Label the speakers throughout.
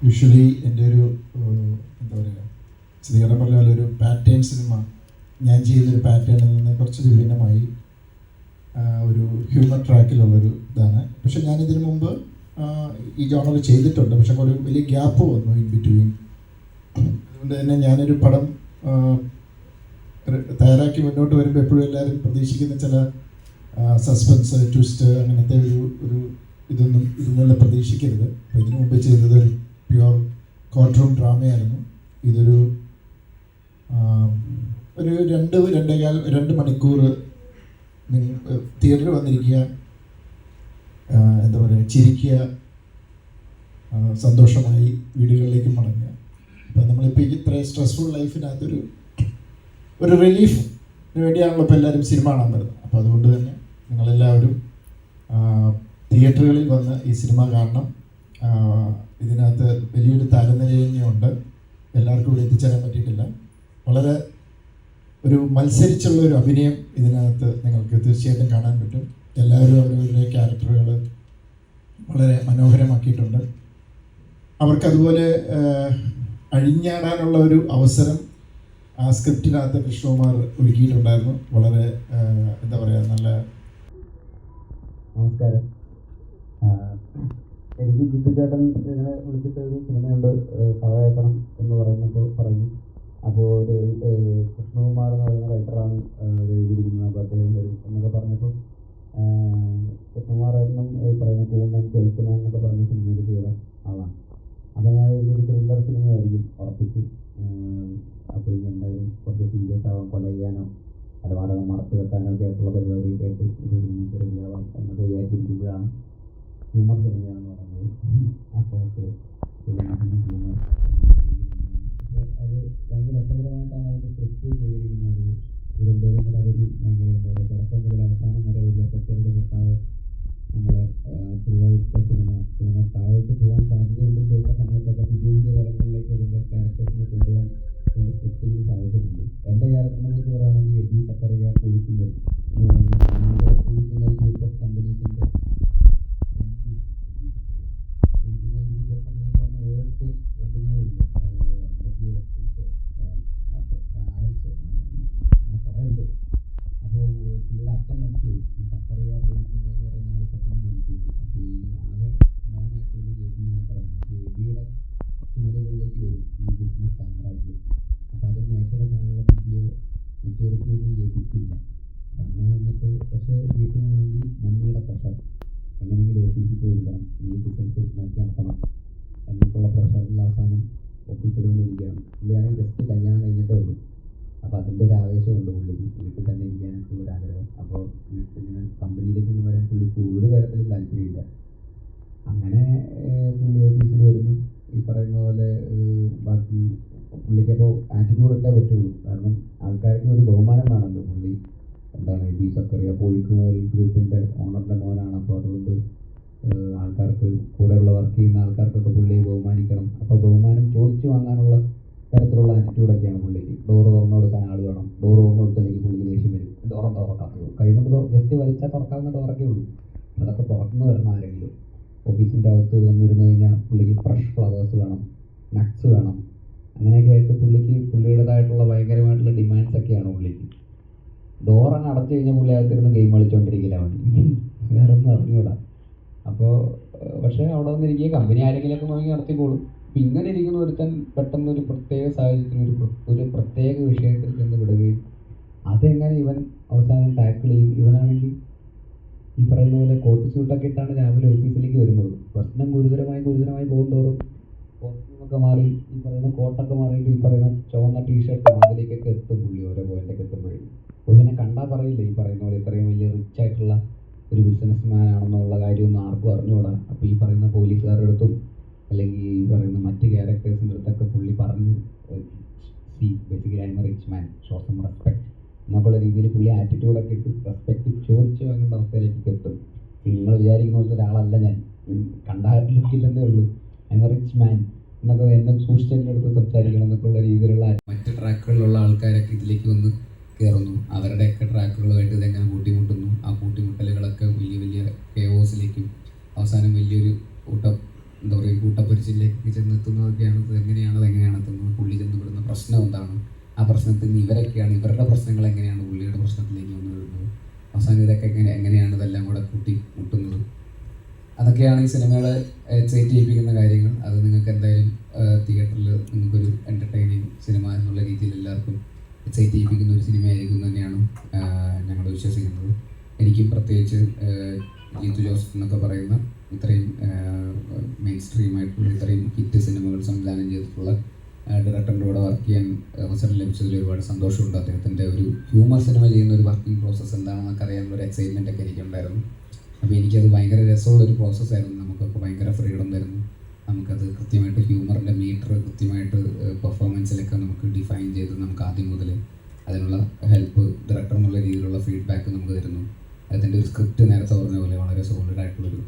Speaker 1: Usually എൻ്റെ ഒരു എന്താ പറയുക, ശ്രീകണ്ഠൻ പറഞ്ഞ പോലെ ഒരു പാറ്റേൺ സിനിമ ഞാൻ ചെയ്യുന്നൊരു പാറ്റേണിൽ നിന്ന് കുറച്ച് വിഭിന്നമായി ഒരു ഹ്യൂമർ ട്രാക്കിലുള്ളൊരു ഇതാണ്. പക്ഷെ ഞാനിതിനു മുമ്പ് ഈ ജോണർ ചെയ്തിട്ടുണ്ട്, പക്ഷെ ഒരു വലിയ ഗ്യാപ്പ് വന്നു ഇൻ ബിറ്റ്വീൻ. അതുകൊണ്ട് തന്നെ ഞാനൊരു പടം തയ്യാറാക്കി മുന്നോട്ട് വരുമ്പോൾ എപ്പോഴും എല്ലാവരും പ്രതീക്ഷിക്കുന്ന ചില സസ്പെൻസ്, ട്വിസ്റ്റ്, അങ്ങനത്തെ ഒരു ഇതൊന്നും ഇതിൽ നിന്ന് പ്രതീക്ഷിക്കരുത്. അപ്പോൾ ഇതിനു മുമ്പ് ചെയ്തത് ഒരു പ്യുവർ കോർട്ട് റൂം ഡ്രാമയായിരുന്നു. ഇതൊരു ഒരു 2 മണിക്കൂർ തിയേറ്ററിൽ വന്നിരിക്കുക, എന്താ പറയുക, ചിരിക്കുക, സന്തോഷമായി വീടുകളിലേക്ക് മടങ്ങുക. അപ്പോൾ നമ്മളിപ്പോൾ ഇത്ര സ്ട്രെസ്ഫുൾ ലൈഫിനകത്തൊരു റിലീഫിന് വേണ്ടിയാണല്ലോ ഇപ്പോൾ എല്ലാവരും സിനിമ കാണാൻ വരുന്നത്. അപ്പോൾ അതുകൊണ്ട് തന്നെ നിങ്ങളെല്ലാവരും തിയേറ്ററുകളിൽ വന്ന് ഈ സിനിമ കാണണം. ഇതിനകത്ത് വലിയൊരു താരനിരയുണ്ട്, എല്ലാവർക്കും ഇവിടെ എത്തിച്ചേരാൻ പറ്റിയിട്ടില്ല. വളരെ ഒരു മത്സരിച്ചുള്ള ഒരു അഭിനയം ഇതിനകത്ത് നിങ്ങൾക്ക് തീർച്ചയായിട്ടും കാണാൻ പറ്റും. എല്ലാവരും അവരവരുടെ ക്യാരക്ടറുകൾ വളരെ മനോഹരമാക്കിയിട്ടുണ്ട്. അവർക്കതുപോലെ അഴിഞ്ഞാടാനുള്ള ഒരു അവസരം ആ സ്ക്രിപ്റ്റിനകത്ത് കൃഷ്ണകുമാർ ഒരുക്കിയിട്ടുണ്ടായിരുന്നു. വളരെ എന്താ പറയുക, നല്ല.
Speaker 2: നമസ്കാരം. എനിക്ക് ജിത്തുചേട്ടൻ ഇങ്ങനെ വിളിച്ചിട്ട് ഒരു സിനിമയുണ്ട് കഥയക്കണം എന്ന് പറയുന്നപ്പോൾ പറഞ്ഞു. അപ്പോൾ ഒരു കൃഷ്ണകുമാർ എന്ന് പറയുന്ന റൈറ്ററാണ് ഇത് എഴുതിയിരിക്കുന്നത്, അപ്പോൾ അദ്ദേഹം വരും എന്നൊക്കെ പറഞ്ഞപ്പോൾ കൃഷ്ണകുമാറായിട്ടും പറയുന്ന കൂമ്പൻ കൊലുത്തുമാൻ എന്നൊക്കെ പറഞ്ഞ സിനിമയിൽ ചെയ്ത ആളാണ്. അപ്പോൾ ഞാൻ ഒരു ത്രില്ലർ സിനിമയായിരിക്കും ഉറപ്പിച്ച്. അപ്പോൾ ഇനി എന്തായാലും കുറച്ച് സീരിയസ് ആവാം, കൊല ചെയ്യാനോ കൊലപാതകം മറച്ചു വെക്കാനോ ഒക്കെ ആയിട്ടുള്ള പരിപാടിയൊക്കെ ആയിട്ട് ഒരു സിനിമയ്ക്ക് റെഡിയാവാം എന്നൊക്കെ വിചാരിച്ചിരിക്കുമ്പോഴാണ് ഹ്യൂമർ സിനിമയാണെന്ന് പറയുന്നത്. അപ്പോൾ ഓക്കെ ഹ്യൂമർ. അത് ഭയങ്കര രസകരമായിട്ടാണ് അതിൻ്റെ സ്ക്രിപ്റ്റ് ചെയ്തിരിക്കുന്നത്. ഇതെന്തായാലും കൂടെ അതൊരു ഭയങ്കര എന്താ പറയുക, തുടക്കം മുതൽ അവസാനം വരെ ഒരു രസത്തിലൂടെ നിർത്താതെ നമ്മളെ ത്രൂഔട്ട് സിനിമ താഴോട്ട് പോകാൻ സാധ്യതയുണ്ടെന്ന് തോന്നുന്ന സമയത്തൊക്കെ പുതിയ തലങ്ങളിലേക്ക് അതിൻ്റെ ക്യാരക്ടേഴ്സിനെ കൊണ്ടുവരാൻ അതിൻ്റെ സ്ക്രിപ്റ്റിന് സാധിച്ചിട്ടുണ്ട്. എൻ്റെ ക്യാരക്ടറിനെ കുറിച്ച് പറയുകയാണെങ്കിൽ എബി സക്കറിയ പുളിക്കുന്നൽ എന്ന് പറയുന്ന പുളിക്കുന്നൽ ഗ്രൂപ്പ് ഓഫ് കമ്പനീസിൻ്റെ പുളിക്കുന്നൽ ഗ്രൂപ്പ് ഓഫ് കമ്പനി എന്ന് പറഞ്ഞാൽ 7-8 കമ്പനികളുണ്ട്. ട്രാവൽസ് അങ്ങനെ കുറേ ഉണ്ട്. അപ്പോൾ പുള്ളിയുടെ അച്ഛൻ മരിച്ചുപോയി. ഈ സക്കറിയ പുളിക്കുന്നൽ എന്ന് പറയുന്ന ആൾ പെട്ടെന്ന് മരിച്ചുപോയി. അപ്പോൾ ഈ ആകെ മോനായിട്ടുള്ളത് എബി മാത്രമാണ്. അപ്പോൾ എബിയുടെ ചുമതലകളിലേക്ക് വരും ഈ ബിസിനസ് സാമ്രാജ്യം. അപ്പോൾ അതൊന്നും ഏറ്റെടുക്കാനുള്ള ബുദ്ധിയോ മെച്യൂരിറ്റി ഒന്നും ലഭിക്കില്ല. അപ്പം അങ്ങനെ വന്നിട്ട് പക്ഷേ വീട്ടിൽ നിന്നാണെങ്കിൽ മമ്മിയുടെ പ്രഷർ, എങ്ങനെയെങ്കിലും ഓഫീസിൽ പോയിരിക്കണം, ഈ ബിസിനസ് നോക്കി നടത്തണം എന്നൊക്കെയുള്ള പ്രഷറിൽ അവസാനം ഓഫീസിൽ വന്നിരിക്കുകയാണ്. പുള്ളിയാണെങ്കിൽ ജസ്റ്റ് കല്യാണം കഴിഞ്ഞിട്ടേ ഉള്ളൂ. അപ്പോൾ അതിൻ്റെ ഒരു ആവേശമുണ്ട് പുള്ളിക്ക്, വീട്ടിൽ തന്നെ ഇരിക്കാനൊക്കെ ഉള്ളൊരാഗ്രഹം. അപ്പോൾ ഇങ്ങനെ കമ്പനിയിലേക്കൊന്നും വരാൻ പുള്ളിക്ക് ഒരു തരത്തിലും താല്പര്യമില്ല. അങ്ങനെ പുള്ളി ഓഫീസിൽ വരുന്നു. ഈ പറയുന്ന പോലെ ബാക്കി പുള്ളിക്കപ്പോൾ ആറ്റിറ്റ്യൂഡ് ഇട്ടേ പറ്റുള്ളൂ. കാരണം ആൾക്കാർക്ക് ഒരു ബഹുമാനം വേണമല്ലോ. പുള്ളി എന്താണ് എബി സക്കറിയ പുളിക്കുന്നൽ ഗ്രൂപ്പിൻ്റെ ഓണറിൻ്റെ മോനാണ്. അപ്പോൾ അതുകൊണ്ട് ആൾക്കാർക്ക് കൂടെയുള്ള വർക്ക് ചെയ്യുന്ന ആൾക്കാർക്കൊക്കെ പുള്ളിയെ ബഹുമാനിക്കണം. അപ്പോൾ ബഹുമാനം ചോദിച്ചു വാങ്ങാനുള്ള തരത്തിലുള്ള ആറ്റിറ്റ്യൂഡൊക്കെയാണ് പുള്ളിക്ക്. ഡോറ് തുറന്നു കൊടുക്കാൻ ആൾ വേണം. ഡോറ് തുറന്നു കൊടുത്തില്ലെങ്കിൽ പുള്ളിക്ക് ദേഷ്യം വരും. ഡോറെന്താ തുറക്കാത്തത്, കൈകൊണ്ട് ജസ്റ്റ് വലിച്ചാൽ തുറക്കാവുന്ന ഡോറൊക്കെ ഉള്ളൂ. അതൊക്കെ തുറന്നു തരണം ആരെങ്കിലും. ഓഫീസിൻ്റെ അകത്ത് വന്നിരുന്നു കഴിഞ്ഞാൽ പുള്ളിക്ക് ഫ്രഷ് ഫ്ലവേഴ്സ് വേണം, നട്ട്സ് വേണം. അങ്ങനെയൊക്കെ ആയിട്ട് പുള്ളിയുടേതായിട്ടുള്ള ഭയങ്കരമായിട്ടുള്ള ഡിമാൻഡ്സ് ഒക്കെയാണ് പുള്ളിക്ക്. ഡോറങ്ങ് അടച്ചു കഴിഞ്ഞാൽ പുള്ളി അകത്തിരുന്ന് ഗെയിം കളിച്ചുകൊണ്ടിരിക്കില്ല വേണ്ടി, വേറെ ഒന്നും അറിഞ്ഞൂടാ. അപ്പോൾ പക്ഷേ അവിടെ വന്നിരിക്കുക കമ്പനി ആരെങ്കിലുമൊക്കെ നോക്കി നടത്തിക്കോളും. അപ്പം ഇങ്ങനെ ഇരിക്കുന്ന ഒരുത്തൻ പെട്ടെന്ന് ഒരു പ്രത്യേക സാഹചര്യത്തിന് ഒരു പ്രത്യേക വിഷയത്തിൽ ചെന്ന് വിടുകയും അതെങ്ങനെ ഇവൻ അവസാനം ടാക്കിൾ ചെയ്യും. ഇവനാണെങ്കിൽ ഈ പറയുന്ന പോലെ കോട്ട് സ്യൂട്ടൊക്കെ ഇട്ടാണ് രാവിലെ ഓഫീസിലേക്ക് വരുന്നത്. പ്രശ്നം ഗുരുതരമായി പോകും തോറും കോസ്റ്റ്യൂമൊക്കെ മാറി ഈ പറയുന്ന കോട്ടൊക്കെ മാറിയിട്ട് ഈ പറയുന്ന ചുവന്ന ടീഷർട്ട് അതിലേക്കൊക്കെ എത്തും പുള്ളി ഓരോ പോയിൻ്റൊക്കെ എത്തുമ്പോഴേക്കും. അപ്പോൾ പിന്നെ കണ്ടാൽ പറയില്ല ഈ പറയുന്ന പോലെ ഇത്രയും വലിയ റിച്ച് ആയിട്ടുള്ള ഒരു ബിസിനസ് മാൻ ആണെന്നുള്ള കാര്യമൊന്നും ആർക്കും അറിഞ്ഞുകൂടാ. അപ്പോൾ ഈ പറയുന്ന പോലീസുകാരുടെ അടുത്തും അല്ലെങ്കിൽ ഈ പറയുന്ന മറ്റ് ക്യാരക്ടേഴ്സിൻ്റെ അടുത്തൊക്കെ പുള്ളി പറഞ്ഞ് basically I am a rich man, show some respect എന്നൊക്കെയുള്ള രീതിയിൽ പുള്ളി ആറ്റിറ്റ്യൂഡൊക്കെ ഇട്ട് റെസ്പെക്റ്റ് ചോദിച്ച് വാങ്ങേണ്ട അവസ്ഥയിലേക്ക് എത്തും. നിങ്ങൾ വിചാരിക്കുന്ന പോലത്തെ ഒരാളല്ല ഞാൻ, കണ്ടാൽ ലുക്കില്ലെന്നേ ഉള്ളൂ. ഐ എം എ റിച്ച് മാൻ എന്നൊക്കെ എന്നെ സൂക്ഷിച്ചതിൻ്റെ അടുത്ത് സംസാരിക്കണം എന്നൊക്കെയുള്ള രീതിയിലുള്ള മറ്റ് ട്രാക്കുകളിലുള്ള ആൾക്കാരൊക്കെ ഇതിലേക്ക് വന്ന് കയറുന്നു. അവരുടെയൊക്കെ ട്രാക്കുകളുമായിട്ട് ഇതെങ്ങനെ കൂട്ടിമുട്ടുന്നു. ആ കൂട്ടിമുട്ടലുകളൊക്കെ വലിയ വലിയ കെയോസിലേക്കും അവസാനം വലിയൊരു കൂട്ടം എന്താ പറയുക കൂട്ടപ്പരിച്ചിലേക്ക് ചെന്നെത്തുന്നതൊക്കെയാണ്. എങ്ങനെയാണ് എത്തുന്നത്, പുള്ളി ചെന്നപ്പെടുന്ന പ്രശ്നം എന്താണ്, ആ പ്രശ്നത്തിൽ നിന്ന് ഇവരുടെ പ്രശ്നങ്ങൾ എങ്ങനെയാണ് പുള്ളിയുടെ പ്രശ്നത്തിലേക്ക് വന്നു വരുന്നത്, അവസാനം ഇതൊക്കെ എങ്ങനെയാണ് ഇതെല്ലാം കൂടെ മുട്ടുന്നത്. അതൊക്കെയാണ് ഈ സിനിമകളെ എക്സൈറ്റ് ചെയ്യിപ്പിക്കുന്ന കാര്യങ്ങൾ. അത് നിങ്ങൾക്ക് എന്തായാലും തിയേറ്ററിൽ നിങ്ങൾക്കൊരു എൻ്റർടൈനിങ് സിനിമ എന്നുള്ള രീതിയിൽ എല്ലാവർക്കും എക്സൈറ്റ് ചെയ്യിപ്പിക്കുന്ന ഒരു സിനിമയായിരിക്കും തന്നെയാണ് ഞങ്ങൾ വിശ്വസിക്കുന്നത്. എനിക്കും പ്രത്യേകിച്ച് ജീത്തു ജോസഫ് എന്നൊക്കെ പറയുന്ന ഇത്രയും മെയിൻ സ്ട്രീമായിട്ടുള്ള ഇത്രയും ഹിറ്റ് സിനിമകൾ സംവിധാനം ചെയ്തിട്ടുള്ള ഡയറക്ടറിൻ്റെ കൂടെ വർക്ക് ചെയ്യാൻ അവസരം ലഭിച്ചതിൽ ഒരുപാട് സന്തോഷമുണ്ട്. അദ്ദേഹത്തിൻ്റെ ഒരു ഹ്യൂമർ സിനിമ ചെയ്യുന്ന ഒരു വർക്കിംഗ് പ്രോസസ്സ് എന്താണെന്നൊക്കെ അറിയാനുള്ള ഒരു എക്സൈറ്റ്മെൻ്റ് ഒക്കെ എനിക്കുണ്ടായിരുന്നു. അപ്പോൾ എനിക്കത് ഭയങ്കര രസമുള്ളൊരു പ്രോസസ്സായിരുന്നു. നമുക്കൊക്കെ ഭയങ്കര ഫ്രീഡം തരുന്നു. നമുക്കത് കൃത്യമായിട്ട് ഹ്യൂമറിൻ്റെ മീറ്റർ കൃത്യമായിട്ട് പെർഫോമൻസിലൊക്കെ നമുക്ക് ഡിഫൈൻ ചെയ്ത് നമുക്ക് ആദ്യം മുതൽ അതിനുള്ള ഹെൽപ്പ് ഡയറക്ടർ എന്നുള്ള രീതിയിലുള്ള ഫീഡ്ബാക്ക് നമുക്ക് തരുന്നു. അതിൻ്റെ ഒരു സ്ക്രിപ്റ്റ് നേരത്തെ പറഞ്ഞ പോലെ വളരെ സോളിഡ് ആയിട്ടുള്ളൊരു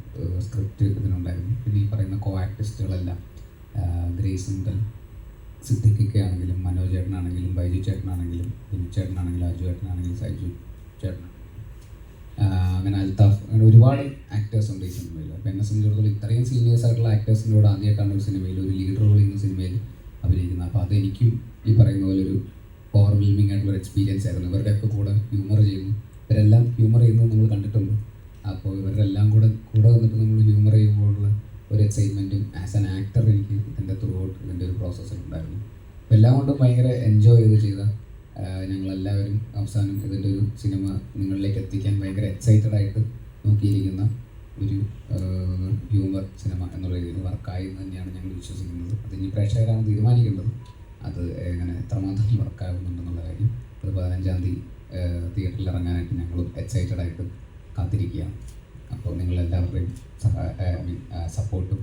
Speaker 2: സ്ക്രിപ്റ്റ് ഇതിനുണ്ടായിരുന്നു. പിന്നെ ഈ പറയുന്ന കോ ആക്ടിസ്റ്റുകളെല്ലാം ഗ്രേസ് മുതൽ സിദ്ദിഖൊക്കെ ആണെങ്കിലും മനോജ് ചേട്ടനാണെങ്കിലും ബൈജു ചേട്ടനാണെങ്കിലും ബിനു ചേട്ടനാണെങ്കിലും അജു ചേട്ടനാണെങ്കിലും സൈജു ചേട്ടനാണെങ്കിലും അങ്ങനെ അൽത്താഫ്, അങ്ങനെ ഒരുപാട് ആക്ടേഴ്സ് ഉണ്ട് ഈ സിനിമയിൽ. അപ്പോൾ എന്നെ സംബന്ധിച്ചിടത്തോളം ഇത്രയും സീനിയേഴ്സ് ആയിട്ടുള്ള ആക്ടേഴ്സിൻ്റെ കൂടെ ആദ്യമായിട്ടാണ് ഒരു സിനിമയിൽ ഒരു ലീഡർ റോൾ ചെയ്യുന്ന സിനിമയിൽ അഭിനയിക്കുന്നത്. അപ്പോൾ അതെനിക്കും ഈ പറയുന്ന പോലെ ഒരു പവർ വീമിംഗ് ആയിട്ടുള്ളൊരു എക്സ്പീരിയൻസ് ആയിരുന്നു. ഇവരുടെയൊക്കെ കൂടെ ഹ്യൂമർ ചെയ്യുന്നു, ഇവരെല്ലാം ഹ്യൂമർ ചെയ്യുന്നത് നമ്മൾ കണ്ടിട്ടുണ്ട്. അപ്പോൾ ഇവരെല്ലാം കൂടെ വന്നിട്ട് നമ്മൾ ഹ്യൂമർ ചെയ്യുമ്പോഴുള്ള ഒരു എക്സൈറ്റ്മെൻറ്റും ആസ് ആൻ ആക്ടർ എനിക്ക് ഇതിൻ്റെ ത്രൂ ഔട്ട് ഇതിൻ്റെ ഒരു പ്രോസസ്സിലുണ്ടായിരുന്നു. അപ്പോൾ എല്ലാം കൊണ്ടും ഭയങ്കര എൻജോയ് ചെയ്ത് ചെയ്ത ഞങ്ങളെല്ലാവരും അവസാനം ഇതിൻ്റെ ഒരു സിനിമ നിങ്ങളിലേക്ക് എത്തിക്കാൻ ഭയങ്കര എക്സൈറ്റഡ് ആയിട്ട് നോക്കിയിരിക്കുന്ന ഒരു ഹ്യൂമർ സിനിമ എന്നുള്ള രീതിയിൽ വർക്കായി എന്ന് തന്നെയാണ് ഞങ്ങൾ വിശ്വസിക്കുന്നത്. അതിനി പ്രേക്ഷകരാണ് തീരുമാനിക്കേണ്ടത് അത് എങ്ങനെ എത്രമാത്രം വർക്കാകുന്നുണ്ടെന്നുള്ള കാര്യം. അത് 15-ാം തീയതി തിയേറ്ററിൽ ഇറങ്ങാനായിട്ട് ഞങ്ങളും എക്സൈറ്റഡ് ആയിട്ട് കാത്തിരിക്കുകയാണ്. അപ്പോൾ നിങ്ങളെല്ലാവരുടെയും സപ്പോർട്ടും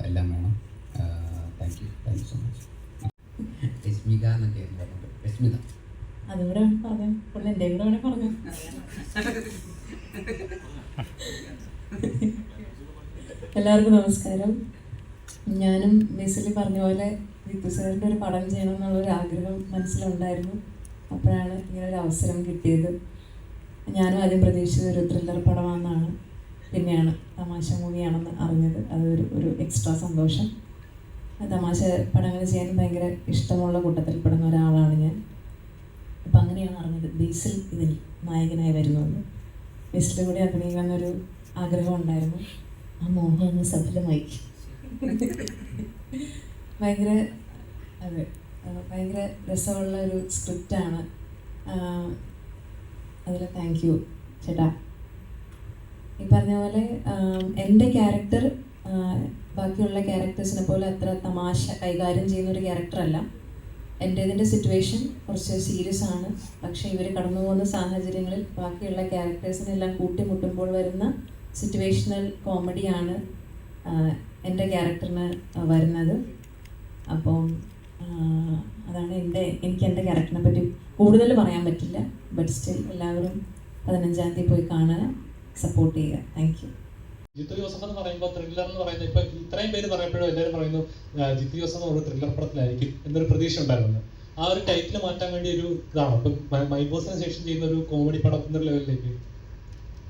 Speaker 2: എല്ലാം വേണം. Thank you so much. Rashmika എന്നൊക്കെയായിരുന്നു പറഞ്ഞത്. രശ്മിത
Speaker 3: അതുകൂടെ പറഞ്ഞു, പുള്ളി എൻ്റെ കൂടെ വേണേൽ പറഞ്ഞു. എല്ലാവർക്കും നമസ്കാരം. ഞാനും ബേസിലി പറഞ്ഞ പോലെ ജിത്തു സാറിൻ്റെ ഒരു പടം ചെയ്യണം എന്നുള്ളൊരു ആഗ്രഹം മനസ്സിലുണ്ടായിരുന്നു. അപ്പോഴാണ് ഇങ്ങനൊരു അവസരം കിട്ടിയത്. ഞാനും ആദ്യം പ്രതീക്ഷിച്ചത് ഒരു ത്രില്ലർ പടമാണെന്നാണ്, പിന്നെയാണ് തമാശ മൂവിയാണെന്ന് അറിഞ്ഞത്. അതൊരു എക്സ്ട്രാ സന്തോഷം. തമാശ പടങ്ങൾ ചെയ്യാൻ ഭയങ്കര ഇഷ്ടമുള്ള കൂട്ടത്തിൽപ്പെടുന്ന ഒരാളാണ് ഞാൻ. അപ്പം അങ്ങനെയാണ് അറിഞ്ഞത് ബേസിൽ ഇതിൽ നായകനായി വരുന്നത്. ബേസിൻ്റെ കൂടെ അഭിനയിക്കാമെന്നൊരു ആഗ്രഹം ഉണ്ടായിരുന്നു. ആ മോഹം അങ്ങ് സഫലമായി. ഭയങ്കര രസമുള്ള ഒരു സ്ക്രിപ്റ്റാണ്. അതിൽ താങ്ക് യു ചേട്ടാ. ഈ പറഞ്ഞ പോലെ എൻ്റെ ക്യാരക്ടർ ബാക്കിയുള്ള ക്യാരക്ടേഴ്സിനെ പോലെ അത്ര തമാശ കൈകാര്യം ചെയ്യുന്നൊരു ക്യാരക്ടറല്ല. എൻ്റേതിൻ്റെ സിറ്റുവേഷൻ കുറച്ച് സീരിയസ് ആണ്. പക്ഷേ ഇവർ കടന്നു പോകുന്ന സാഹചര്യങ്ങളിൽ ബാക്കിയുള്ള ക്യാരക്ടേഴ്സിനെല്ലാം കൂട്ടിമുട്ടുമ്പോൾ വരുന്ന സിറ്റുവേഷണൽ കോമഡിയാണ് എൻ്റെ ക്യാരക്ടറിന് വരുന്നത്. അപ്പം അതാണ് എനിക്ക് എൻ്റെ ക്യാരക്ടറിനെ പറ്റി കൂടുതൽ പറയാൻ പറ്റില്ല. ബട്ട് സ്റ്റിൽ എല്ലാവരും 15-ാം തീയതി പോയി കാണാൻ സപ്പോർട്ട് ചെയ്യുക. Thank you.
Speaker 4: ജിത്തു ജോസഫ് എന്ന് പറയുമ്പോൾ ത്രില്ലർ എന്ന് പറയുന്നത് ഇപ്പൊ ഇത്രയും പേര് പറയുമ്പോഴും എല്ലാവരും പറയുന്നു ജിത്തു ജോസഫ് ഒരു ത്രില്ലർ പടത്തിലായിരിക്കും എന്നൊരു പ്രതീക്ഷ ഉണ്ടായിരുന്നു. ആ ഒരു ടൈറ്റിൽ മാറ്റാൻ വേണ്ടി ഒരു ഇതാണ് ഇപ്പൊ മൈബോസിന് ശേഷം ചെയ്യുന്ന ഒരു കോമഡി പടം എന്നൊരു ലെവലിലേക്ക്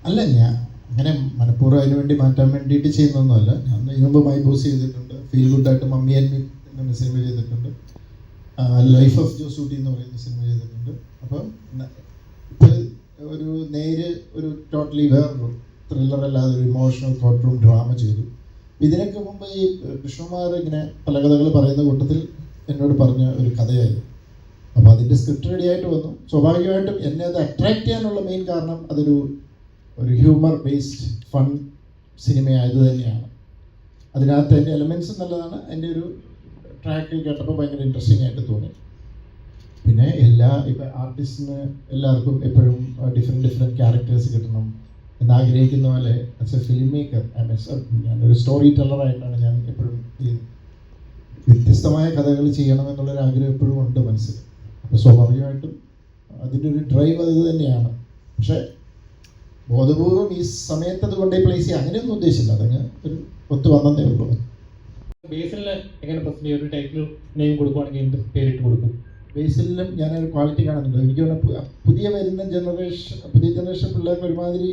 Speaker 1: അല്ല, ഞാൻ അങ്ങനെ മനഃപൂർവ്വം അതിന് വേണ്ടി മാറ്റാൻ വേണ്ടിയിട്ട് ചെയ്യുന്നൊന്നുമല്ല. ഞാൻ ഇതിനു മുമ്പ് മൈബോസ് ചെയ്തിട്ടുണ്ട്, ഫീൽ ഗുഡായിട്ട് മമ്മി ആൻഡ് മീ എന്ന സിനിമ ചെയ്തിട്ടുണ്ട്, ലൈഫ് ഓഫ് ജോസൂട്ടി എന്ന് പറയുന്ന സിനിമ ചെയ്തിട്ടുണ്ട്. അപ്പം ഇപ്പോൾ ഒരു ടോട്ടലി വേറൊരു ത്രില്ലർ അല്ലാതെ ഒരു ഇമോഷണൽ കോർട്ട് റൂം ഡ്രാമ ചെയ്തു. ഇതിനൊക്കെ മുമ്പ് ഈ കൃഷ്ണകുമാർ ഇങ്ങനെ പല കഥകൾ പറയുന്ന കൂട്ടത്തിൽ എന്നോട് പറഞ്ഞ ഒരു കഥയായിരുന്നു. അപ്പോൾ അതിൻ്റെ സ്ക്രിപ്റ്റ് റെഡി ആയിട്ട് വന്നു. സ്വാഭാവികമായിട്ടും എന്നെ അത് അട്രാക്ട് ചെയ്യാനുള്ള മെയിൻ കാരണം അതൊരു ഹ്യൂമർ ബേസ്ഡ് ഫൺ സിനിമയായത് തന്നെയാണ്. അതിനകത്ത് എൻ്റെ എലമെൻറ്റ്സ് നല്ലതാണ്. എൻ്റെ ഒരു ട്രാക്ക് കേട്ടപ്പോൾ ഭയങ്കര ഇൻട്രസ്റ്റിംഗ് ആയിട്ട് തോന്നി. പിന്നെ ഇപ്പം ആർട്ടിസ്റ്റിന് എല്ലാവർക്കും എപ്പോഴും ഡിഫറെൻറ്റ് ക്യാരക്ടേഴ്സ് കിട്ടണം എന്നാഗ്രഹിക്കുന്ന പോലെ ആസ് എ ഫിലിം മേക്കർ ഞാനൊരു സ്റ്റോറി ടെല്ലറായിട്ടാണ് ഞാൻ എപ്പോഴും ഈ വ്യത്യസ്തമായ കഥകൾ ചെയ്യണം എന്നുള്ളൊരു ആഗ്രഹം എപ്പോഴും ഉണ്ട് മനസ്സിൽ. അപ്പോൾ സ്വാഭാവികമായിട്ടും അതിൻ്റെ ഒരു ഡ്രൈവ് അത് തന്നെയാണ്. പക്ഷേ ബോധപൂർവം ഈ സമയത്ത് അത് കൊണ്ടേ പ്ലേസ് ചെയ്യുക അങ്ങനെയൊന്നും ഉദ്ദേശിച്ചില്ല. അതങ്ങ് ഒരു ഒത്തു വന്നതേ ഉള്ളൂ.
Speaker 4: ബേസിലിന് എങ്ങനെ പ്രശ്നം ഒരു ടൈറ്റിൽ നെയിം കൊടുക്കുവാണെങ്കിൽ എന്ത് പേരിട്ട് കൊടുക്കും?
Speaker 1: ബേസിലും ഞാനൊരു ക്വാളിറ്റി കാണുന്നുണ്ട്. എനിക്ക് തോന്നുന്നു പുതിയ ജനറേഷൻ പിള്ളേർക്ക് ഒരുമാതിരി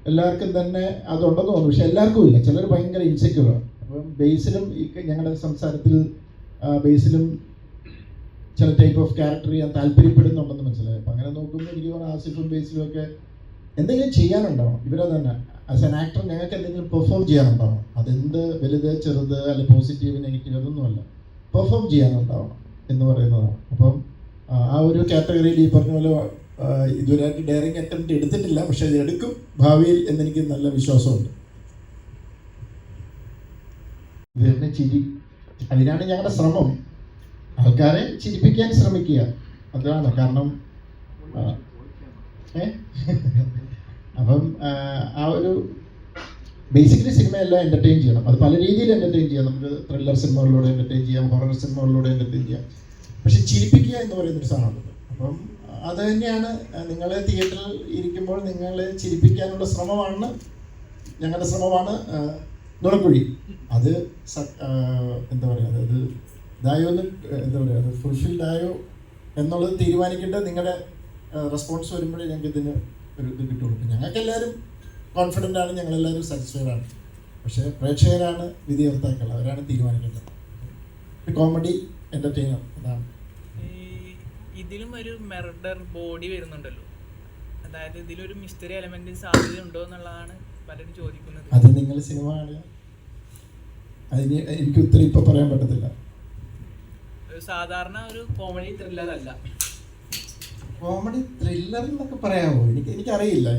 Speaker 1: എല്ലാവർക്കും തന്നെ അതുണ്ടെന്ന് തോന്നുന്നു. പക്ഷെ എല്ലാവർക്കും ഇല്ല. ചിലർ ഭയങ്കര ഇൻസെക്യൂറാണ്. അപ്പം ബേസിലും ഞങ്ങളുടെ സംസാരത്തിൽ ബേസിലും ചില ടൈപ്പ് ഓഫ് ക്യാരക്ടർ ചെയ്യാൻ താല്പര്യപ്പെടുന്നുണ്ടെന്ന് മനസ്സിലായി. അപ്പം അങ്ങനെ നോക്കുമ്പോൾ എനിക്ക് തോന്നുന്നു ആസിഫും ബേസിലും ഒക്കെ എന്തെങ്കിലും ചെയ്യാനുണ്ടാവണം. ഇവരെ തന്നെ ആസ് ആൻ ആക്ടർ ഞങ്ങൾക്ക് എന്തെങ്കിലും പെർഫോം ചെയ്യാനുണ്ടാവണം. അതെന്ത് വലുത് ചെറുത് അല്ലെ പോസിറ്റീവ് നെഗറ്റീവ് അതൊന്നുമല്ല, പെർഫോം ചെയ്യാനുണ്ടാവണം എന്ന് പറയുന്നതാണ്. അപ്പം ആ ഒരു കാറ്റഗറിയിൽ ഈ പറഞ്ഞ പോലെ ഇതുവരെയായിട്ട് ഡയറിങ് അറ്റംപ്റ്റ് എടുത്തിട്ടില്ല, പക്ഷെ ഇത് എടുക്കും ഭാവിയിൽ എന്നെനിക്ക് നല്ല വിശ്വാസമുണ്ട്. ഇത് തന്നെ ചിരി, അതിനാണ് ഞങ്ങളുടെ ശ്രമം, ആൾക്കാരെ ചിരിപ്പിക്കാൻ ശ്രമിക്കുക, അതാണ് കാരണം. അപ്പം ആ ഒരു ബേസിക്കലി സിനിമയെല്ലാം എൻ്റർടൈൻ ചെയ്യണം. അത് പല രീതിയിൽ എൻ്റർടൈൻ ചെയ്യാം. നമുക്ക് ത്രില്ലർ സിനിമകളിലൂടെ എൻ്റർടൈൻ ചെയ്യാം, ഹൊറർ സിനിമകളിലൂടെ എൻ്റർടൈൻ ചെയ്യാം, പക്ഷെ ചിരിപ്പിക്കുക എന്ന് പറയുന്നൊരു സാധനമുണ്ട്. അപ്പം അത് തന്നെയാണ് നിങ്ങളെ തിയേറ്ററിൽ ഇരിക്കുമ്പോൾ നിങ്ങളെ ചിരിപ്പിക്കാനുള്ള ശ്രമമാണ് ഞങ്ങളുടെ ശ്രമമാണ് നുണക്കുഴി. അത് എന്താ പറയുക, അത് ഇതായോ എന്ന് എന്താ പറയുക, അത് ഫുൾഫിൽഡ് ആയോ എന്നുള്ളത് തീരുമാനിക്കേണ്ടത് നിങ്ങളുടെ റെസ്പോൺസ് വരുമ്പോഴേ ഞങ്ങൾക്ക് ഇതിന് ഒരു ഇത് കിട്ടുള്ളൂ. ഞങ്ങൾക്കെല്ലാവരും കോൺഫിഡൻ്റ് ആണ്, ഞങ്ങളെല്ലാവരും സാറ്റിസ്ഫൈഡ് ആണ്, പക്ഷേ പ്രേക്ഷകരാണ് വിധികർത്താക്കൾ, അവരാണ് തീരുമാനിക്കേണ്ടത്. കോമഡി എൻ്റർടൈനർ അതാണ്.
Speaker 5: ഇതിലും ഒരു മെർഡർ ബോഡി വരുന്നുണ്ടല്ലോ, അതായത് ഇതിലൊരു മിസ്റ്ററി എലമെന്റ് സാധ്യത ഉണ്ടോ എന്നുള്ളതാണ് പലരും ചോദിക്കുന്നത്.
Speaker 1: അത് നിങ്ങൾ സിനിമ കാണുക, അതിന് എനിക്ക് ഉത്തരം ഇപ്പം പറയാൻ പറ്റത്തില്ല.
Speaker 5: സാധാരണ ഒരു കോമഡി ത്രില്ലർ അല്ല.
Speaker 1: കോമഡി ത്രില്ലർ എന്നൊക്കെ പറയാമോ? എനിക്കറിയില്ല.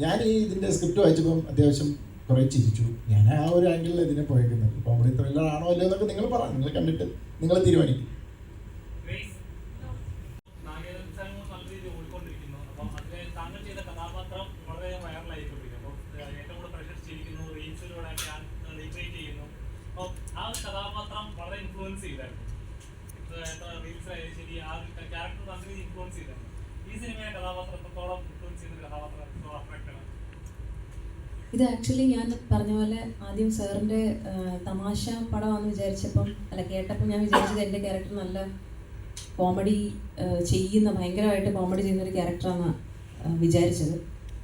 Speaker 1: ഞാൻ ഇതിൻ്റെ സ്ക്രിപ്റ്റ് വായിച്ചപ്പം അത്യാവശ്യം കുറേ ചിരിച്ചു. ഞാൻ ആ ഒരു ആംഗിളിൽ ഇതിനെ പോയേക്കുന്നത്. കോമഡി ത്രില്ലർ ആണോ അല്ലയോ എന്നൊക്കെ നിങ്ങൾ പറ, നിങ്ങൾ കണ്ടിട്ട് നിങ്ങൾ തീരുമാനിക്കും.
Speaker 4: കഥാപാത്രം വളരെ ഇൻഫ്ലുവൻസ് ചെയ്തായിരുന്നു. ശരി, ആ ക്യാരക്ടർ നല്ല രീതിയിൽ ഇൻഫ്ലുവൻസ് ചെയ്തായിരുന്നു. ഈ സിനിമയെ കഥാപാത്രം എത്രത്തോളം ഇൻഫ്ലുവൻസ് ചെയ്യുന്ന കഥാപാത്രം എത്രത്തോളം അഫക്റ്റ് ആണ്?
Speaker 3: ഇത് ആക്ച്വലി ഞാൻ പറഞ്ഞ പോലെ ആദ്യം സാറിൻ്റെ തമാശ പടമാണെന്ന് വിചാരിച്ചപ്പം കേട്ടപ്പോൾ ഞാൻ വിചാരിച്ചത് എൻ്റെ ക്യാരക്ടർ നല്ല കോമഡി ഭയങ്കരമായിട്ട് കോമഡി ചെയ്യുന്നൊരു ക്യാരക്ടറാണെന്ന് വിചാരിച്ചത്.